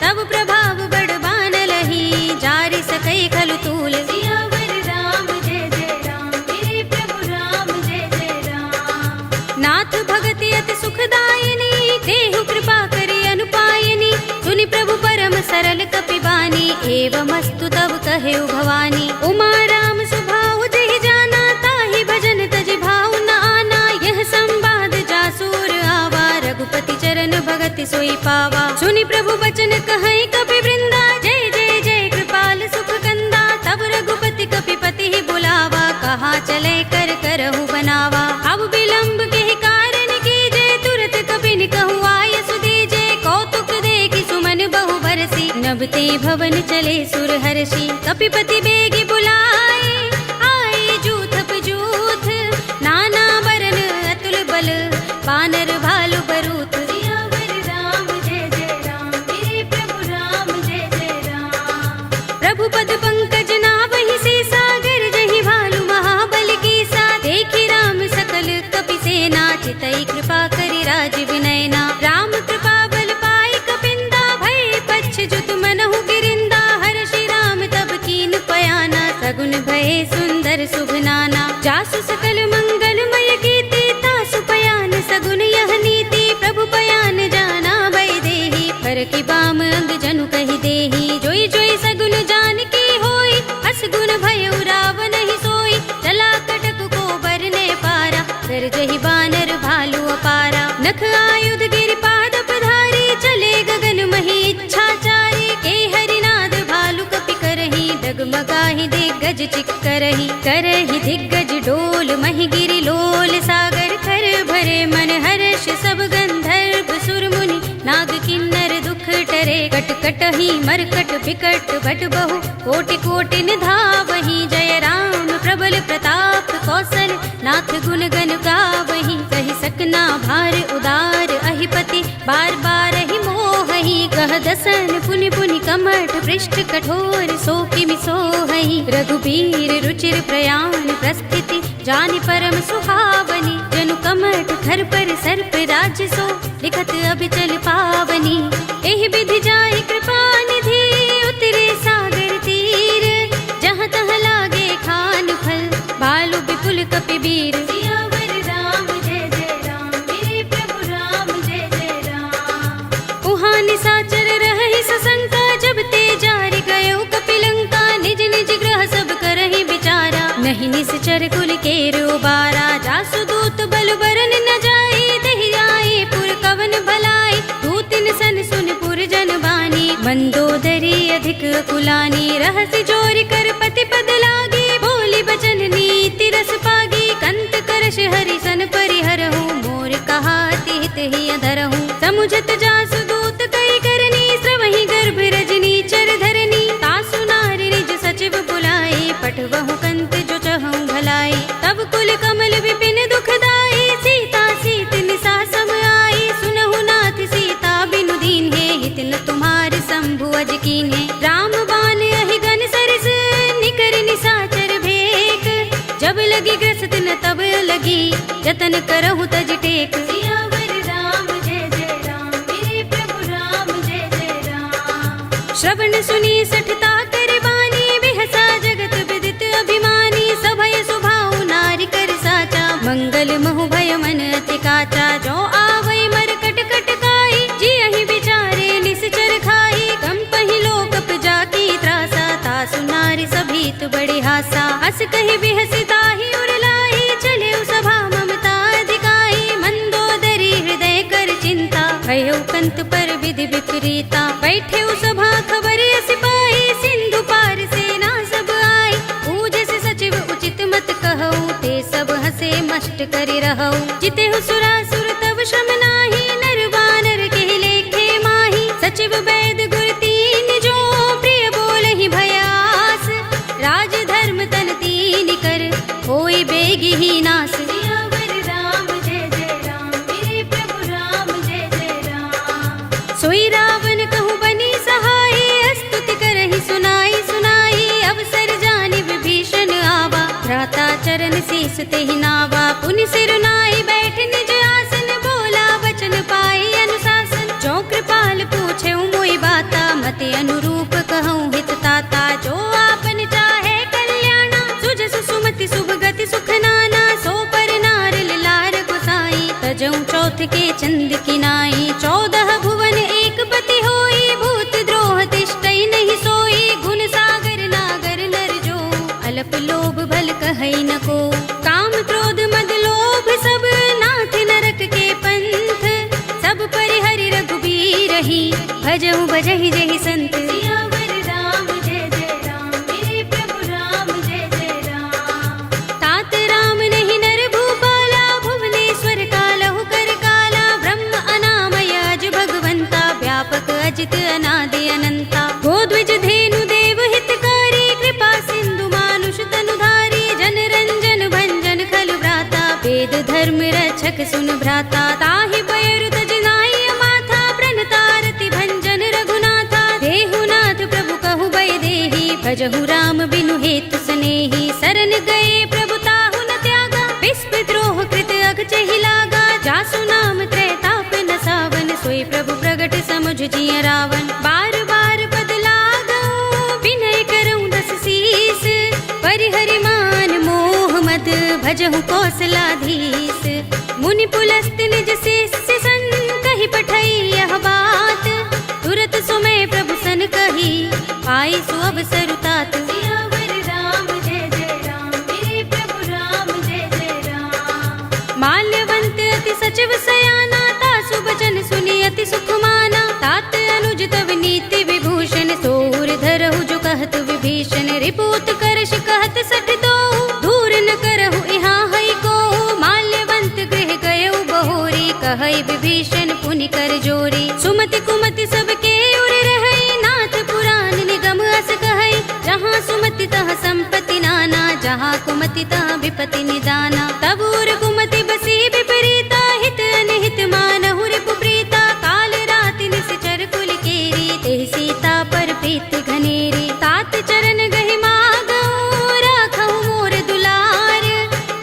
तब प्रभाव बड़ बान लही, जारि सकई खलु तूल। सियावर राम जय जय राम, मेरे प्रभु राम जय जय राम। नाथ भगति अति सुखदायिनी, देहु कृपा करि अनुपायिनी। सुनि प्रभु परम सरल कपि बानी, एवमस्तु तब कहेउ भवानी। उमा राम सुभाउ जहि जाना, ताहि भजन तजि भाउ न आना। यह संवाद जासूर आवा, रघुपति चरण भगति सोई पावा। सुनि प्रभु बचन कहई कपि वृंदा, जय जय जय कृपाल सुख कंदा। तब रघुपति कपि पति ही बुलावा, कहा चले कर करहु बनावा। अब विलंब के कारण कीजे, तुरत कपि कहु आय सुदीजे। कौतुक देखि सुमन बहु बरसी, नभते भवन चले सुर हर्षि। कपिपति बेगी बुलाए, आए जूथ जूथ। नाना बरन अतुल बल, बानर भालु बरूथ। सियावर राम जय जय राम, मेरे प्रभु राम जय जय राम। प्रभु पद पंकज नावहि से, सागर जहि भालु महाबल कीसा। देखि राम सकल कपि सेना, चितई कृपा करि राज विनयना। राम कृपा बल पाई कपिंदा, भय पच्छ जुत मनहु गिरिंदा। हर्षि राम तब कीन पयाना, सगुन भय सुंदर शुभ नाना। जासु सकल मंगलमय कीर्ति, तासु पयान सगुन यह नीति। प्रभु पयान जाना भय देहि, हर की बाम अंग जनु कहि देहि। जोई जोई सगुन जान की होई, असगुन भयउ रावण ही सोई। चला कटक को बरने पारा, कर जहि बानर भालु अपारा। नख आयुध गिरिपाद पधारी, चले गगन मही इच्छाचारी। के हरिनाद भालु कपि करहि, डगमगाहि दिग्गज चिक्करहि। करहि दिग्गज डोल महि गिरि लोल, सागर कर भरे मन हर्ष। सब गंधर्व सुर मुनि, नाग किन्नर दुख टरे। करे। कट कटहि मरकट बिकट भट बहु कोटि कोटि निधावहि। जय राम प्रबल प्रताप कौशल नाथ गुण गन गावहि। कहि सकना भार उदार अहिपति बार बार ही मोहहि। कह दसन पुनि पुनि कमठ पृष्ठ कठोर सो किमि सोहहि। रघुबीर रुचिर प्रयाण प्रस्थिति जानि परम सुहावनी। जनु कमठ खर पर सर्प राज सो लिखत अभिचल पावनी। एहि विधि जाहि कृपा निधि उतरे सागर तीर। जहाँ तहाँ लागे खान फल भालु विपुल कपिबीर। सियावर राम जय जय राम मेरे प्रभु राम जय जय राम। उहाँ निसाचर रहहि सशंका जब ते जारि गयो कपिलंका। निज निज ग्रह सब करहि विचारा नहीं निश्चर कुल केर उबारा। जासु दूत बल बरन न जाए दहि आए पुर कवन भलाई। दूतिन सन सुन पुर जन बानी मंदोदरी अधिक कुलानी। रहसि जोरि कर पति पद लागी बोली बचन नीति रस पागी। कंत करश हरि सन परिहरहु मोर कहा तिहित ही अधरहु। समुझत जासु दूत कई करनी श्रवहि गर्भ रजनी चर धरनी। तासु नारि निज सचिव बुलाई पठवहु कंत जो चहु भलाई। तब कुल कमल विपिन दुखदाई सीता सीत निसा सम आई। सुनहु नाथ सीता बिनु दीन है हित न तुम्हारे शंभु अज कीन है। राम बान अहि गन सरस निकर निसाचर भेक। जब लगी ग्रस्त न तब लगी जतन करहु तज टेक। सियावर राम जय जय राम मेरे प्रभु राम जय जय राम। श्रवण सुनी सठता कर बानी बिहसा जगत विदित अभिमानी। सभय सुभाउ नारी कर साचा मंगल महु भय मन अति काचा। जो आवै मर कट कट काई जियहि विचारे निश्चर खाई। कंपहि लोकप जाकी त्रासा तासु नारी सभीत बड़ी हासा। हस कहि बिहसि ताहि उरलाई चले सभा ममता अधिकाई। मंदोदरी हृदय कर चिंता भयो कंत पर विधि विपरीता। बैठे सभा खबर सिपाही सिंधु पार सेना सब आई। पूजस सचिव उचित मत कहऊ ते सब हसे मष्ट करि रहऊ। जितेहु सुरासुर तब श्रम नाही नर वानर के लेखे माही। सचिव वैद गुर तीन जो प्रिय बोलहि भयास। राज धर्म तन तीन कर होई बेगी ही नास। सियावर राम जय जय राम मेरे प्रभु राम जय जय राम। सोई रावण कहु बनी सहाय स्तुति करहि सुनाई सुनाई। अवसर जानि विभीषण आवा भ्राता चरण शीस तेहि नावा। पुनि सिर नाई बैठ निज आसन बोला वचन पाई अनुशासन। जो कृपाल पूछे मोई बाता मते अनुरूप कहूँ हित ताता। जो आपन चाहे कल्याणा सुजस सुमति शुभ गति सुख नाना। सो पर नार लार गोसाई तजऊ चौथ के चंद की नाई। 14 भुवन एक पति होई भूत द्रोह तिष्ठई नहीं सोई। गुण सागर नागर नर जो अल्प लोभ भल कहई न को। काम क्रोध मद लोभ सब नाथ नरक के पंथ। सब परिहरि रघुबीर ही भजहु भजहि जहि संत। सियावर राम जय जय राम मेरे प्रभु राम जय जय राम। तात राम नहीं नर भूपाला भुवनेश्वर कालहु कर काला। ब्रह्म अनामय अज भगवंता व्यापक अजित अनादि अनंता। गोद्विज धेनु देव हितकारी कृपा सिंधु मानुष तनुधारी। जन रंजन भंजन खल भ्राता वेद धर्म रक्षक सुन भ्राता। ताहि बयरु तज नाई माथा प्रणतारति भंजन रघुनाथा। देहु नाथ प्रभु कहु भय देहि भजहु राम बिनु हेतु सनेहि। शरण गए प्रभु ताहु न त्यागा विस्प द्रोह कृत अघ चहि लागा। जासु नाम त्रैताप न सावन सोई प्रभु प्रगट समुझ जिय रावण। बार बार पद लागऊ विनय करऊँ दस शीस। परिहरि मान मोह मद भजहु कौशलाधीश। मुनि पुलस्त निज शिष्य सन कहि पठई यह बात। तुरत सुमय प्रभु सन कही पाई सु अवसर तात। सियावर राम जय जय राम मेरे प्रभु राम जय जय राम। माल्यवंत अति सचिव सयाना तासु बचन सुनि अति सुख माना। तात अनुज तव नीति विभूषण सोर धरहु जो कहत विभीषण। रिपुत करश कहत सठ दो दूर न करहु यहाँ हई को। माल्यवंत गृह गयउ बहोरी कहई विभीषण पुनि कर जोरी। सुमति कुमति सबके उर सुमति तह संपत्ति नाना, जहाँ कुमति तह विपत्ति निदाना। तब उर कुमति बसी विपरीता, हित अनहित मानहु रिपु प्रीता। काल राति निश्चर कुल केरी, तेहि सीता पर प्रीति घनेरी। तात चरण गहि मागहु, राखहु मोर दुलार।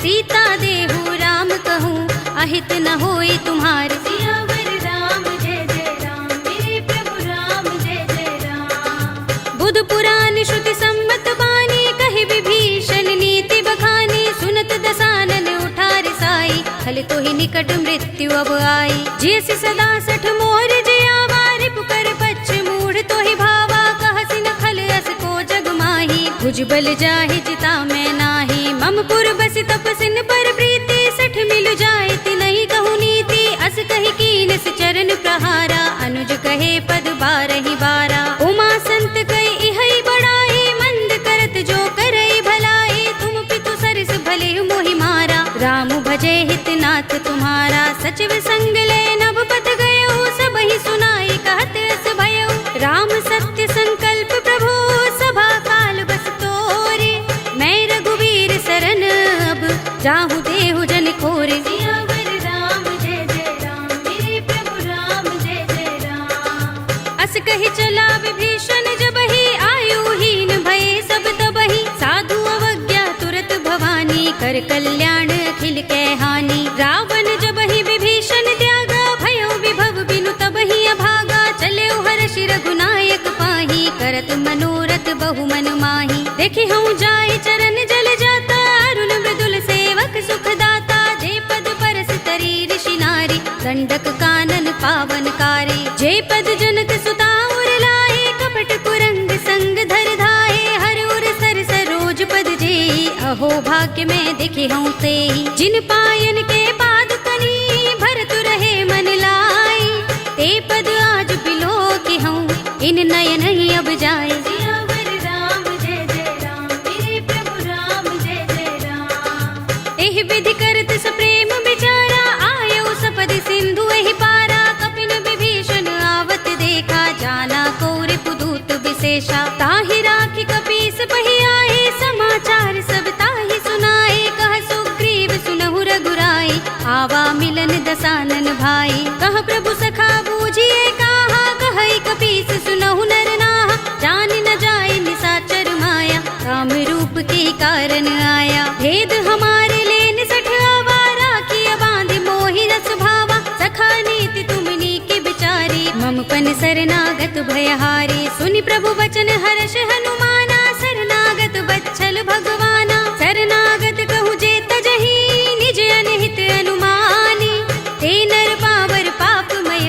सीता देहु राम कहूँ, अहित न होई तुम्हार। सियावर राम जय जय राम, मेरे प्रभु राम जय जय राम। बुध पुराण श्रुति सम्मत बानी, कहि विभीषण नीति बखानी। सुनत दसानन उठा रिसाई, खल तो ही निकट मृत्यु अब आई। जैसी सदा सठ मोर जयावा, रिपु कर पच्छ मूढ़ तो ही भावा। कहसि न खल अस को जग माही, भुजबल जाहि जिता मैं नाही। मम पुर बसि तपसिन पर प्रीति, सठ मिलु जाए तिनहि कहु नीति। अस कहि कीनस चरण प्रहारा, अनुज कहे पद बारहि बारा। उमा संत कहि इहै बड़ाई, मंद करत जो करई भलाई। तुम पितु सरस भले मोहि मारा, राम भजे हित नाथ तुम्हारा। सचिव संग ले नभ पथ गयो, सबहि सुनाई कहत अस भयो। राम सत्य संकल्प प्रभु, सभा काल बस तोरे। मैं रघुवीर सरन अब, जाहु देहु जन खोरे। सियावर राम जय जय राम, मेरे प्रभु राम जय जय राम। अस कहि चला विभीषण जबहि, आयुहीन भये सब तबहि। साधु अवज्ञा तुरत भवानी, कर कल्याण अखिल कै हानि। रावण जबहि विभीषण त्यागा, भयो विभव बिनु तबहि अभागा। चले हर्षि रघुनायक पाही, करत मनोरथ बहु मन माही। देखि हूँ जाय चरण जल जाता, अरुण मृदुल सेवक सुख दाता। जे पद परस तरी ऋषि नारी, गंडक कानन पावन कारी। जे पद जनक सुता उर लाए, कपट कुरंग संग धर धाए। हर उर सर सरोज पद जेहि, अहो भाग्य में दिखि हूँ तेहि। जिन पायन के पादुकनी, भरत रहे मन लाई। ते पद आज बिलो कि हूँ, इन नयन ही अब जाए। सियावर राम जय जय राम, मेरे प्रभु राम जय जय राम। एहि विधि करत सप्रेम विचारा, आयो सपदि सिंधु एहि पारा। कपिन विभीषण आवत देखा, जाना को रिपुदूत विशेषा। ताहि राखी कपीस पहि आए, समाचार सब ताहि सुनाए। कह सुग्रीव सुनहु रघुराई, आवा मिलन दसानन भाई। कह प्रभु सखा बूझिए काहा, कहई कपीस सुनहु नर नाहा। जान न जाए निसाचर माया, काम रूप के कारण आया। भेद हमारे लेन सठ आवा, राखिया बांध मोहि रस भावा। सखा नीति तुमनी की बिचारी, मम पन शरणागत भयहारी। सुनि प्रभु वचन हर्ष हनुमाना, शरणागत बच्छल भगवाना। शरणागत कहु जे तजहि, निज अनहित अनुमानी। ते नर पावर पापमय,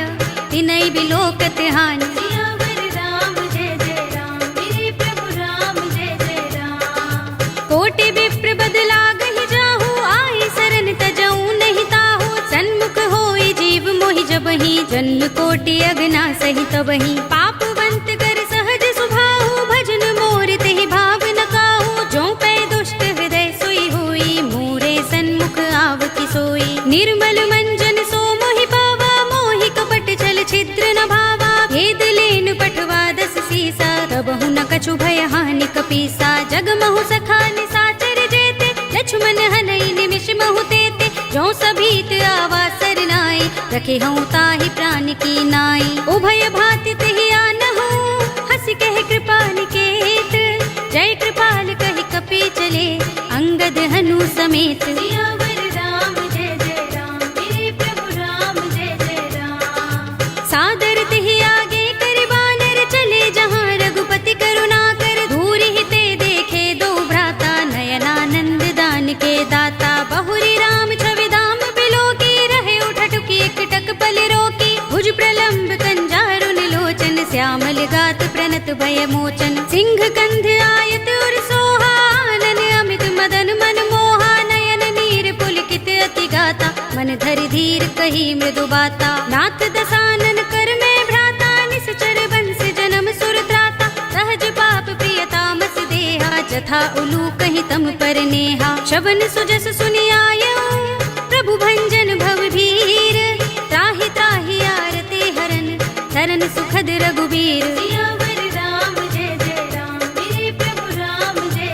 तिनहि बिलोकत हानि। सियावर राम जय जय राम, मेरे प्रभु राम जय जय राम। कोटि विप्र बदला गहि जाहु, आई शरण तजऊ नहीं ताहु। सन्मुख होई जीव मोहि जबहि, जन्म कोटि अगना सहि तबहि। पापवंत कर सहज सुभाहु, भजन मोर तेहि भाव न काहू। जो पै दुष्ट हृदय सोई होई, मोरे सन्मुख आव कि सोई। निर्मल मंजन सो मोहि पावा, मोहि कपट छल छिद्र न भावा। भेद लेन पठवा दस सीसा, तबहु न कछु भय हानि कपीसा। जग महु सखा निसाचर जेते, लक्ष्मण हनई निमिष महु तेते। जो सभीत आवा सरनाई, रखे हूँ ताहि प्राण की नाई। उभय भाति तेहि आनहु, हंसि कहे कृपा निकेत। जय कृपाल कहि कपि चले, अंगद हनु समेत। सियावर राम जय जय राम, मेरे प्रभु राम जय जय राम। सादर तेहि आगे करि बानर, चले जहाँ रघुपति करुणा कर। धूरि हिते देखे दो भ्राता, नयनानंद दान के दाता। बहुरी राम छवि धाम बिलोकी, रहे उठटुकी एकटक पल रोकी। भुज प्रलंब कंजारुन लोचन, श्यामल गात प्रणत भय मोचन। सिंह कंध आयत उर सोहा, आनन अमित मदन मन मोहा। नयन नीर पुलकित अति गाता, मन धरि धीर कही मृदु बाता। नाथ दसानन कर में भ्राता, निश्चर बंस जन्म सुर त्राता। सहज पाप प्रियतामस देहा, जथा उलू कहि तम पर नेहा। शबन सुजस सुनि आयो, प्रभु भंजन भव भीर। त्राहि त्राहि आरते हरन, शरण सुखद रघुबीर। सियावर राम जय जय राम, मेरे प्रभु राम जय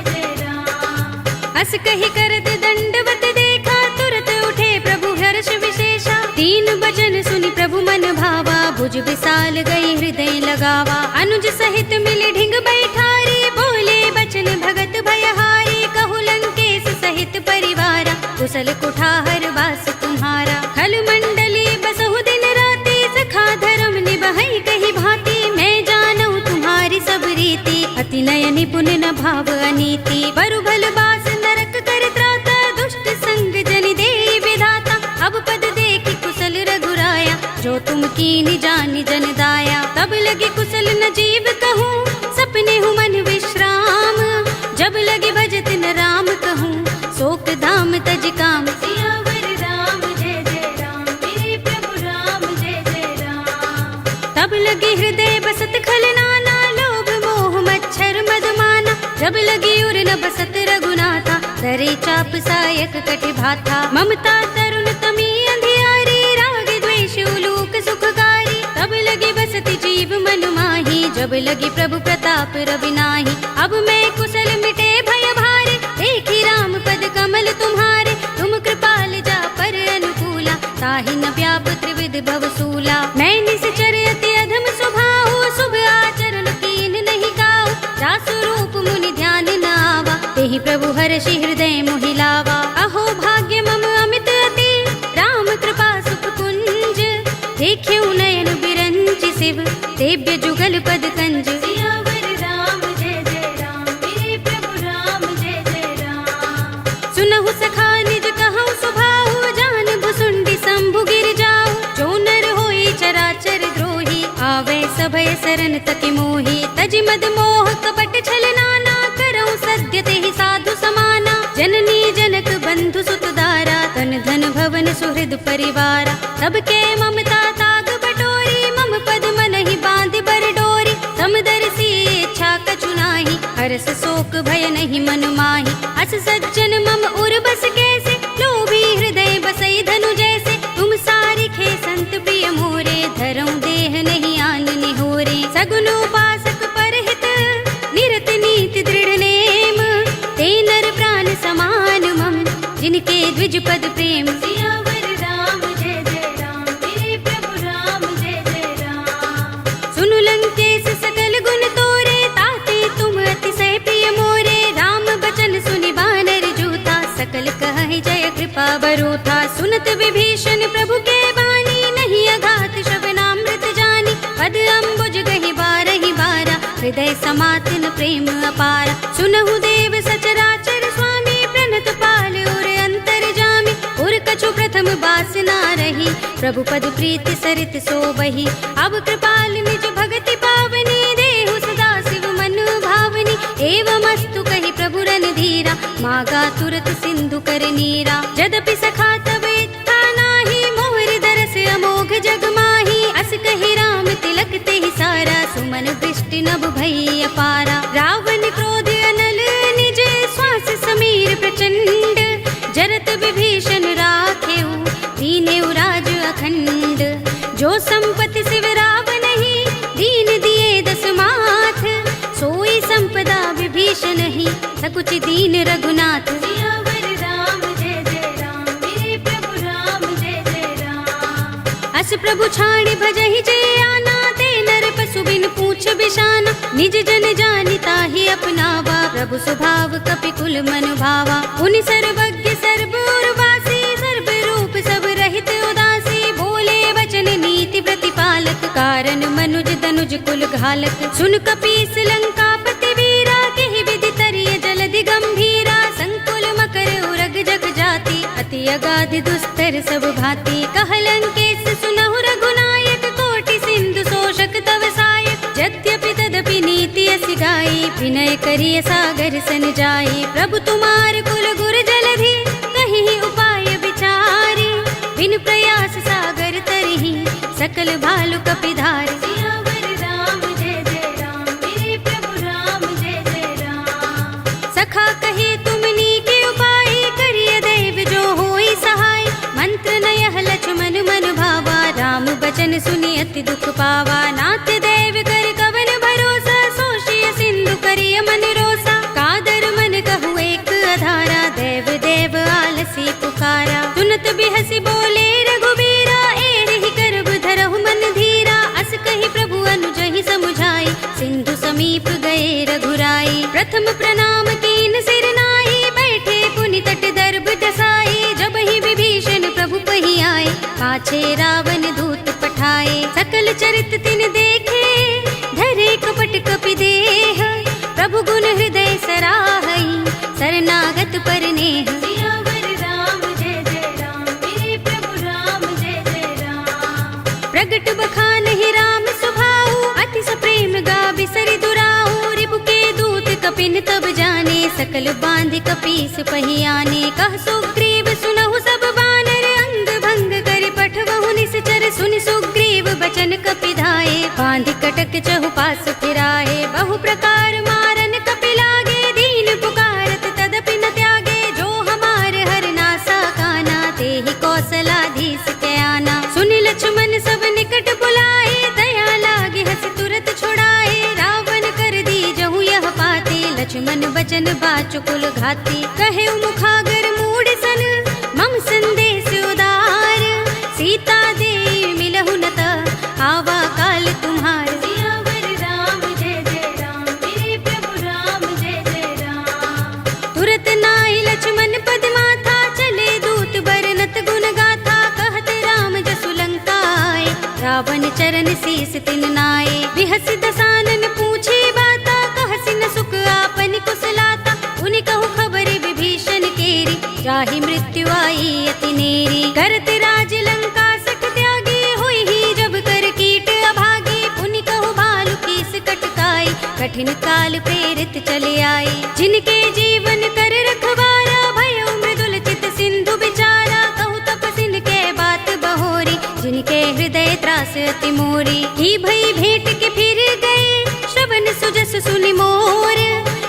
अस कही करत दंडवत देखा, तुरत उठे प्रभु हर्ष विशेषा। तीन बचन सुनि प्रभु मन भावा, भुज विशाल गई हृदय लगावा। अनुज सहित मिले ढिंग बैठारी, बोले बचन भगत भयहारी। कहु लंकेश सहित परिवारा, कुशल कुठार वास तुम्हारा। खल मंडली बसहु दिन राति, सखा धर्म निबहै कही भांति। मैं जानऊ तुम्हारी सब रीति, अति नय निपुण न भाव अनीति। बरु भल बास नरक कर त्राता, दुष्ट संग जनि देई विधाता। अब पद देखि कुशल रघुराया, जो तुम कीनि जानि जन दाया। तब लगे कुशल न जीव कहूँ, सपने हूँ मन विश्राम। जब लगे भजत न राम कहूँ, शोक धाम तज काम। सियावर राम जय जय राम, मेरे प्रभु राम जय जय राम। तब लगे हृदय बसत खल नाना, लोभ मोह मच्छर मदमाना। जब लगी उर न बसत रघुनाथा, करे चाप सायक कटि भाथा। ममता तरुण तमी अंधियारी, राग द्वेष उलूक सुखकारी। तब लगी बसति जीव मन माही, जब लगी प्रभु प्रताप रवि नाही। अब मैं कुशल मिटे भय भारे, देखी राम पद कमल तुम्हारे। तुम कृपाल जा पर अनुकूला, ताहि न व्याप त्रिविध भवसूला। मैं निश्चर अति अधम स्वभाव, शुभ आचरण कीन नहीं काऊ। जासु रूप मुनि ध्यान न आवा, तेहि प्रभु हर्षि हृदय मोहि लावा। अहो भाग्य मम अमित अति, राम कृपा सुख कुंज। देख्यऊ नयन बिरंचि शिव, सेव्य जुगल पद कंज। सियावर राम जय जय राम, मेरे प्रभु राम जय जय राम। सुनहु सखा निज कहऊँ सुभाऊ, जान भुसुंडी शंभु गिर जाऊ। जो नर होई चराचर द्रोही, आवे सभय सरन तति मोही। तजि मद मोह कपट छल नाना, करऊँ सद्य तेहि साधु समाना। जननी जनक बंधु सुत दारा, तन धन भवन सुहृद परिवारा। सबके ममता ताग बटोरी, मम पद मनहि बांधि बर डोरी। समदर्शी इच्छा कछु नाही, हरस शोक भय नहीं मन माही। अस सज्जन मम उर बस कैसे, लोभी हृदय बसई धनु जैसे। तुम सारिखे संत प्रिय मोरे, धरऊँ देह नहीं आन निहोरे। सगुन उपासक परहित, निरत नीति दृढ़ नेम। ते नर प्राण समान मम, जिनके द्विज पद प्रेम। सियावर राम जय जय राम, मेरे प्रभु राम जय जय राम। सुनु लंकेश सकल गुण तोरे, ताते तुम अतिशय प्रिय मोरे। राम बचन सुनि बानर जूथा, सकल कहहि जय कृपा बरूथा। सुनत विभीषण प्रभु के बानी, नहीं अघात श्रवणामृत जानी। पद अम्बुज गहि बारहि बारा, हृदय समातन प्रेम अपारा। सुनहु देव सचराचर स्वामी, प्रणत पाल उर अंतर जामी। उर कछु प्रथम बासना रही, प्रभु पद प्रीति सरित सोबही। अब कृपाल निज भगति पावनी, देहु सदा शिव मन भावनी। एवमस्तु कहि प्रभु रणधीरा, मागा तुरत सिंधु कर नीरा। जदपि सखा तब इच्छा नाही, मोहर दरस अमोघ जग माही। अस कहि राम तिलक तेहि सारा, सुमन दृष्टि नभ भई अपारा। रावण क्रोध अनल निज, श्वास समीर प्रचंड। जरत विभीषण राखेऊ, दीनेऊ राज अखंड। जो संपत्ति शिव रावण ही, दीन दिए दस माथ। सोई संपदा विभीषण ही, सकुच दीन रघुनाथ। सियावर राम जय जय राम, मेरे प्रभु राम जय जय राम। अस प्रभु छाड़ भजहि जय आना, ते नर पशु बिन पूछ बिशाना। निज जन जानि ताहि अपनावा, प्रभु स्वभाव कपि कुल मन भावा। उनि सर्वज्ञ सर्व उर्वासी, सर्व रूप सब रहित उदासी। बोले वचन नीति प्रतिपालक, कारण मनुज तनुज कुल घालक। सुन कपीस लंकापति वीरा, केहि विधि तरिय जलधि गंभीरा। संकुल मकर उरग जग जाति, अति अगाधि दुस्तर सब भांति। कह लंकेश सुनहु रघुनायक, कोटि सिंधु शोषक तव सायक। यद्यपि तदपि नीति असि गाई, विनय करिय सागर सन जाई। प्रभु तुमार कुल गुर जलधि, कहीं उपाय विचारी। बिन प्रयास सागर तरही, सकल भालु कपिधारी। सियावर राम जय जय राम, मेरे प्रभु राम जय जय राम। सखा कहे तुमनी के उपाय, करिय दैव जो होई सहाय। मंत्र नयह लक्ष्मण मन भावा, राम बचन सुनि अति दुख पावा। नाथ दैव कर कवन भरोसा, सोषिय सिंधु करिय मन रोसा। कादर मन कहु एक अधारा, पुकारा। सुनत बिहसी बोले रघुबीरा, एहि करब धरहु मन धीरा। अस कहि प्रभु अनुजहि समुझाई, सिंधु समीप गए रघुराई। प्रथम प्रणाम कीन सिर नाई, बैठे पुनि तट दर्भ दसाई। जबहि विभीषण प्रभु पहि आए, पाछे रावण दूत पठाए। सकल चरित तिन देखे, धरे कपट कपि देह। प्रभु गुण हृदय सराहई, शरणागत पर नेह। सियावर राम जय जय राम, मेरे प्रभु राम जय जय राम। प्रगट बखानहि राम सुभाऊ, अति सप्रेम गाबि सरि दुराऊ। रिपु के दूत कपिन तब जाने, सकल बांध कपीस पहि आने। कह सुग्रीव सुनहु सब बानर, अंग भंग करि पठवहु निश्चर। सुनि सुग्रीव बचन कपि धाये, बांध कटक चहुपास फिराए। बहु प्रकार मारन कपि लागे, दीन पुकारत तदपि न त्यागे। जो हमार हरनासा काना, तेहि कौशलाधीश के आना। सुनि लक्ष्मण सब निकट बुलाए, दया लागे हस तुरत छुड़ाए। रावण कर दी जहु यह पाते, लक्ष्मण बचन बाचुकुल घाती। कहे मुखागर मूढ़ सन, मम संदेश उदार। सीता दे मिलहु न त, आवा काल तुम्हार। सियावर राम जय जय राम, मेरे प्रभु राम जय जय राम। तुरत नाई लक्ष्मण पद माथा, चले दूत बरनत गुण गाथा। कहत राम जसु लंका आए, रावण चरण शीस तिन नाए। बिहस दसानन पूछे बाता, कहसि न सुख आपन कुशलाता। उनि कहु खबर विभीषण केरी, जाहि मृत्यु आई अति नेरी। करत राज लंका सठ त्यागी, होई ही जब कर कीट अभागी। पुनि कहु भालु कीस कटकाई, कठिन काल प्रेरित चले आई। जिनके जीवन कर रखवारा, भयउ मृदुल चित सिंधु बिचारा। कहु तपसिन के बात बहोरी, जिनके हृदय त्रास अति मोरी। की भई भेंट के फिर गए, श्रवण सुजस सुनि मोर।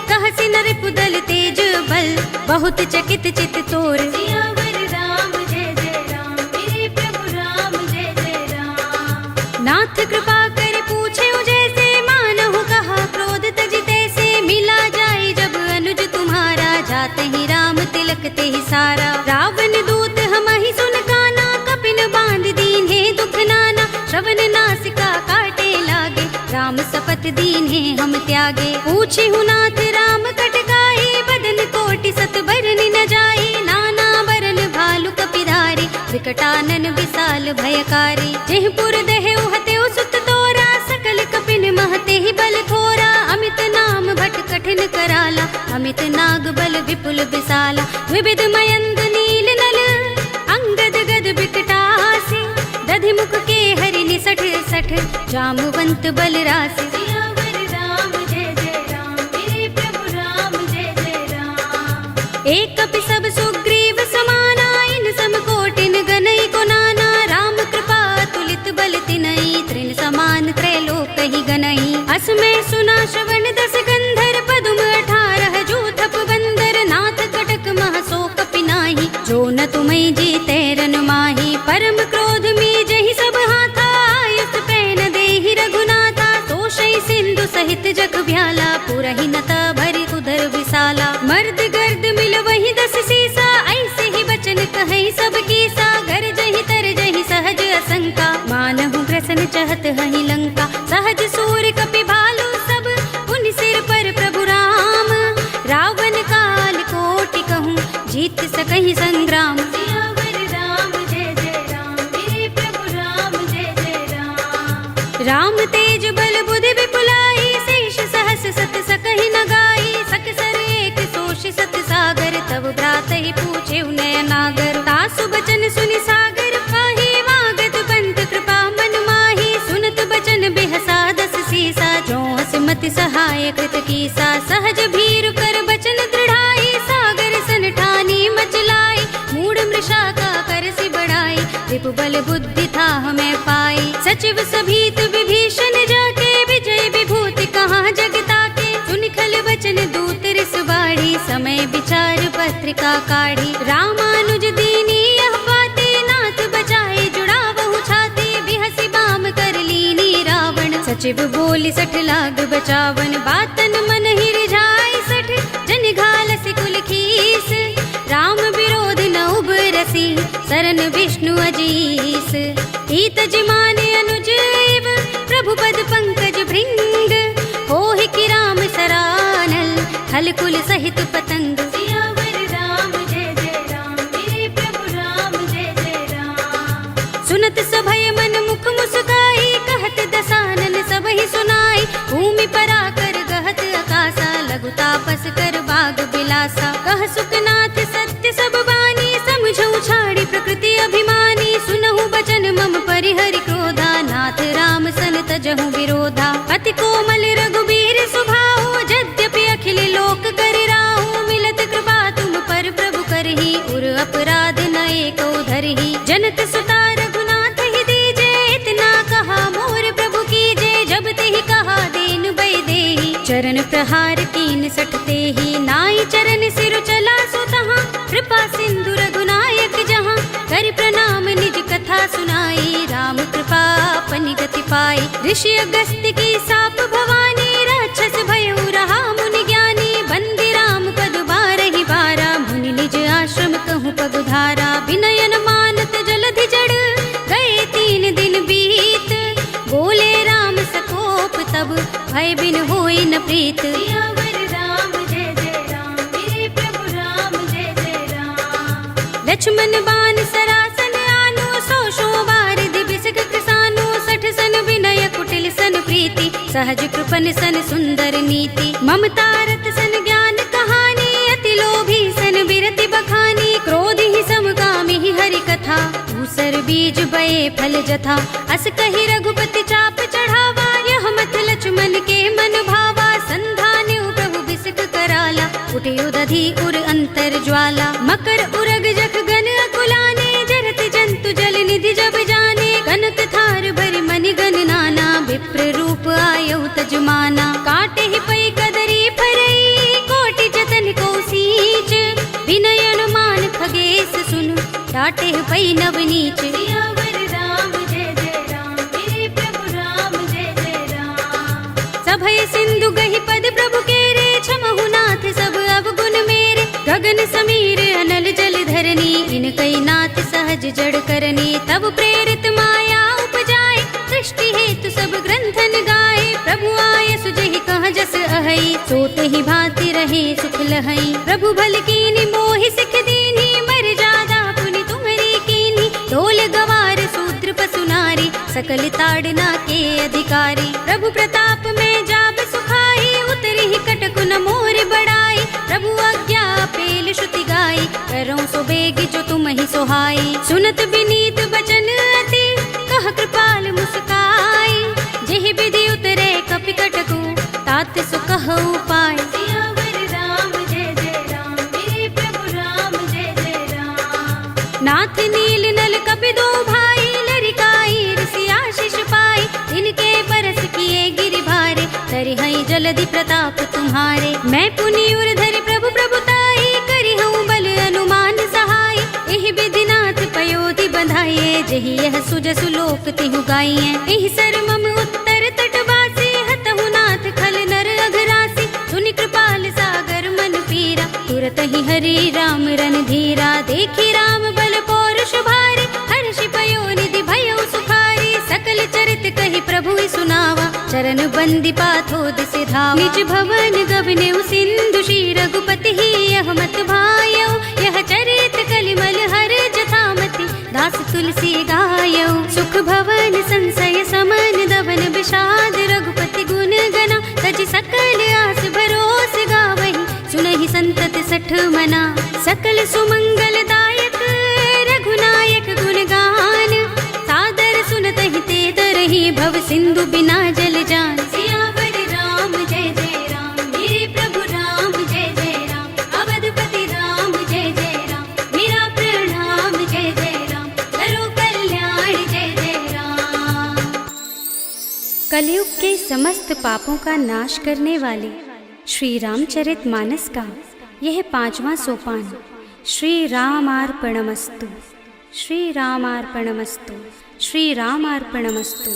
कहसि नर पुदल तेज बल, बहुत चकित चित तोर। सियावर राम जय जय राम, मेरे प्रभु राम जय जय राम। नाथ कृपा कर पूछे जैसे, मानहु कहा क्रोध तजिते से। मिला जाए जब अनुज तुम्हारा, जाते ही राम तिलक ते ही सारा। रावण दूत हमहि सुन काना, कपिन बांध दीन्हे दुख नाना। श्रवण नासिका काटे लागे, राम सपत दीन्हे हम त्यागे। पूछे नाथ राम कटकाई, बदन कोटि सत बरनि न जाई। नाना बरन भालु कपिधारी, विकटानन विशाल भयकारी। जेहपुर देहु हतेउ सुत तोरा, सकल कपिन महते ही बल थोरा। अमित नाम भट कठिन कराला, अमित नाग बल विपुल विशाला। विविध मयंद नील नल, अंगद गद बिकटासी। दधि मुख के हरि निसठ सठ, जामवंत बल रासि। सियावर राम जय जय राम, मेरे प्रभु राम जय जय राम। एक कपि सब सुग्रीव समाना, इन सम कोटिन गनई को नाना। राम कृपा तुलित बल तिनई, त्रिन समान त्रैलोक ही गनई। अस में सुना श्रवण दस गंधर, पदुम 18 जूथप बंदर। नाथ कटक मह सो कपि नाही, जो न तुम्हें जीते रन माही। परम क्रोध में जहि सब हाथा, आयुष पैन देहि रघुनाथा। तोषै सिंधु सहित जग भ्याला, पुरहि नता भरि उदर विशाला। मर्द गर्द मिल वही 10 सीसा, ऐसे ही बचन कहे सब कीसा। गर जहि तर जहि सहज असंका, मानहु ग्रसन चहत हहि लंका। सहज सूर कपि भालु सब, पुनि सिर पर प्रभु राम। रावण काल कोटि कहूँ, जीत सकहि संग्राम। सियावर राम जय जय राम, मेरे प्रभु राम जय जय राम। राम तेज बल बुद्धि विपुलाई, शेष सहस सत सकहि न गाई। सकसर एक सोष सत सागर, तब भ्रात ही पूछे नयनागर। तासु बचन सुनि सागर पाहि, वागत पंत कृपा मन माही। सुनत बचन बिहसा 10 सीसा, जो असमति सहाय कृत कीसा। सहज भीरु कर बचन दृढ़ाई, सागर सन ठानी मचलाई। मूढ़ मृषा का करसि बढ़ाई, रिपु बल बुद्धि था हमें पाई। सचिव सभीत विभीषण जाके, विजय विभूति कहाँ जगता के। सुनि खल वचन दूत रिस बाढ़ी, समय विचार पत्रिका काढ़ी। रामानुज दीनी यह बाते, नाथ बचाए जुड़ावहु छाती। बिहसि बाम कर लीनी रावण, सचिव बोली 60 लाग बचावन। बातन मन ही रिझाई 60, जन घालसि कुल खीस। राम विरोध न उबरसी, सरन विष्णु अजीस। ईत जिमान अनुज इव, प्रभु पद पंकज भृंग। होहि कि राम सरानल, खल कुल सहित पतंग। सियावर राम जय जय राम, मेरे प्रभु राम जय जय राम। सुनत सभय मन मुख मुस्काई, कहत दसानन सबहि सुनाई। भूमि पराकर गहत आकाशा, लघु तापस कर बाग बिलासा। कह सुखनाथ सत्य सब बानी, समझऊ छाड़ी प्रकृति अभिमानी। सुनहु बचन मम परिहरि क्रोधा, नाथ राम सन तजहु विरोधा। अति कोमल रघुबीर स्वभाव, यद्यपि अखिल लोक कर राहु। मिलत कृपा तुम पर प्रभु करही, उर अपराध न एको धरही। जनत सुता रघुनाथ ही दीजे, इतना कहा मोर प्रभु कीजे। जब तेहि कहा दीन बै देहि, चरण प्रहार कीन सठते ही। नाई चरण सिर चला सो तहाँ, कृपा सिंधु रघुनायक जहाँ। कर प्रणाम निज कथा सुनाई, राम कृपा अपनी गति पाई। ऋषि अगस्त्य की साप भवानी, राक्षस भयउ रहा मुनि ज्ञानी। बंदी राम पद बारहि बारा, मुनि निज आश्रम कहूँ पगुधारा। विनयन मानत जलधि जड़, गए 3 दिन बीत। बोले राम सकोप तब, भय बिन होई न प्रीत। सियावर राम जय जय राम, मेरे प्रभु राम जय जय राम। लक्ष्मण बान सरासन आनो, 100 बार दिबिसक कृसानो। 60 सन विनय कुटिल सन प्रीति, सहज कृपन सन सुंदर नीति। ममता रत सन ज्ञान कहानी, अति लोभी सन बिरति बखानी। क्रोध ही समकामी ही हरि कथा, दूसर बीज बये फल जथा। अस कहि रघुपति चाप चढ़ावा, यह मत लक्ष्मण के मन भावा। संधान्यु प्रभु बिसक कराला, उठे उदधि उर अंतर ज्वाला। मकर उरग जख गन अकुलाने, जरत जंतु जल निधि जब जाने। कनक थार भरि मनि गन नाना, विप्र रूप आयउ तजमाना। काटे ही पै कदरी फरई, कोटि जतन को सींच। विनयन मान खगेश सुन, डाटे ही पै नवनीच। सियावर राम जय जय राम, मेरे प्रभु राम जय जय राम। सभय सिंधु गहि पद प्रभु केरे, क्षमहु नाथ सब अवगुण मेरे। गगन समीर अनल जल धरनी, इनकई नाथ सहज जड़ करनी। तब प्रेरित माया उपजाए, सृष्टि हेतु सब ग्रंथन गाए। प्रभु आय सुजहि कह जस अहै, सोत ही भांति रहे सुख लहै। प्रभु भल कीनि मोहि सिख दीन्ही, मर जादा पुनि तुम्हरी कीन्ही। ढोल गवार शूद्र पशु नारी, सकल ताड़ना के अधिकारी। प्रभु प्रताप में जाब सुखाई, उतरि ही कटक न मोर बड़ाई। प्रभु आज्ञा पेल श्रुति गाई, करऊं सो बेग जो तुम ही सोहाई। सुनत विनीत बचन अति, कह कृपाल मुस्काई। जेहि विधि उतरे कपि कटकु, तात सो कहु पाय। सियावर राम जय जय राम, मेरे प्रभु राम जय जय राम। नाथ नील नल कपि दो भाई, लरिकाई ऋषि आशीष पाई। इनके बरस किए गिरि भारे, तरि हई जलधि प्रताप तुम्हारे। मैं पुनि उर धरि प्रभु प्रभुताई, करि हूँ बल अनुमान सहाय। एहि विधि नाथ पयोधि बंधाइए, जहि यह सुजसु लोक तिहु गाइए। एहि सर मम उत्तर तटवासी, हतहु नाथ खल नर अघरासी। सुनि कृपाल सागर मन पीरा, तुरत ही हरि राम रन धीरा। देखी राम बल पौरुष भारी, हर्षि पयो निधि भयउ सुखारी। सकल चरित कहि प्रभु सुनावा, चरण बंदी पाथोद से धावा। निज भवन गबने सिंधु श्री रघुपति ही, यह मत भायौ। यह चरित कलिमल हर जथामति, दास तुलसी गायौ। सुख भवन संशय समन, दवन विषाद रघुपति गुण गना। तज सकल आस भरोस गावहि, सुनहि संतत 60 मना। सकल सुमंगल दायक, रघुनायक गुण गान। सादर सुनतहि ते तरहि, भव सिंधु बिना जल जान। सियावर राम जय जय राम, मेरे प्रभु राम जय जय राम। अवधपति राम जय जय राम, मेरा प्रणाम जय जय राम। करो कल्याण जय जय राम। कलयुग के समस्त पापों का नाश करने वाले श्री रामचरित मानस का यह 5वां सोपान श्री रामार्पणमस्तु, श्री रामार्पणमस्तु, श्री रामार्पणमस्तु।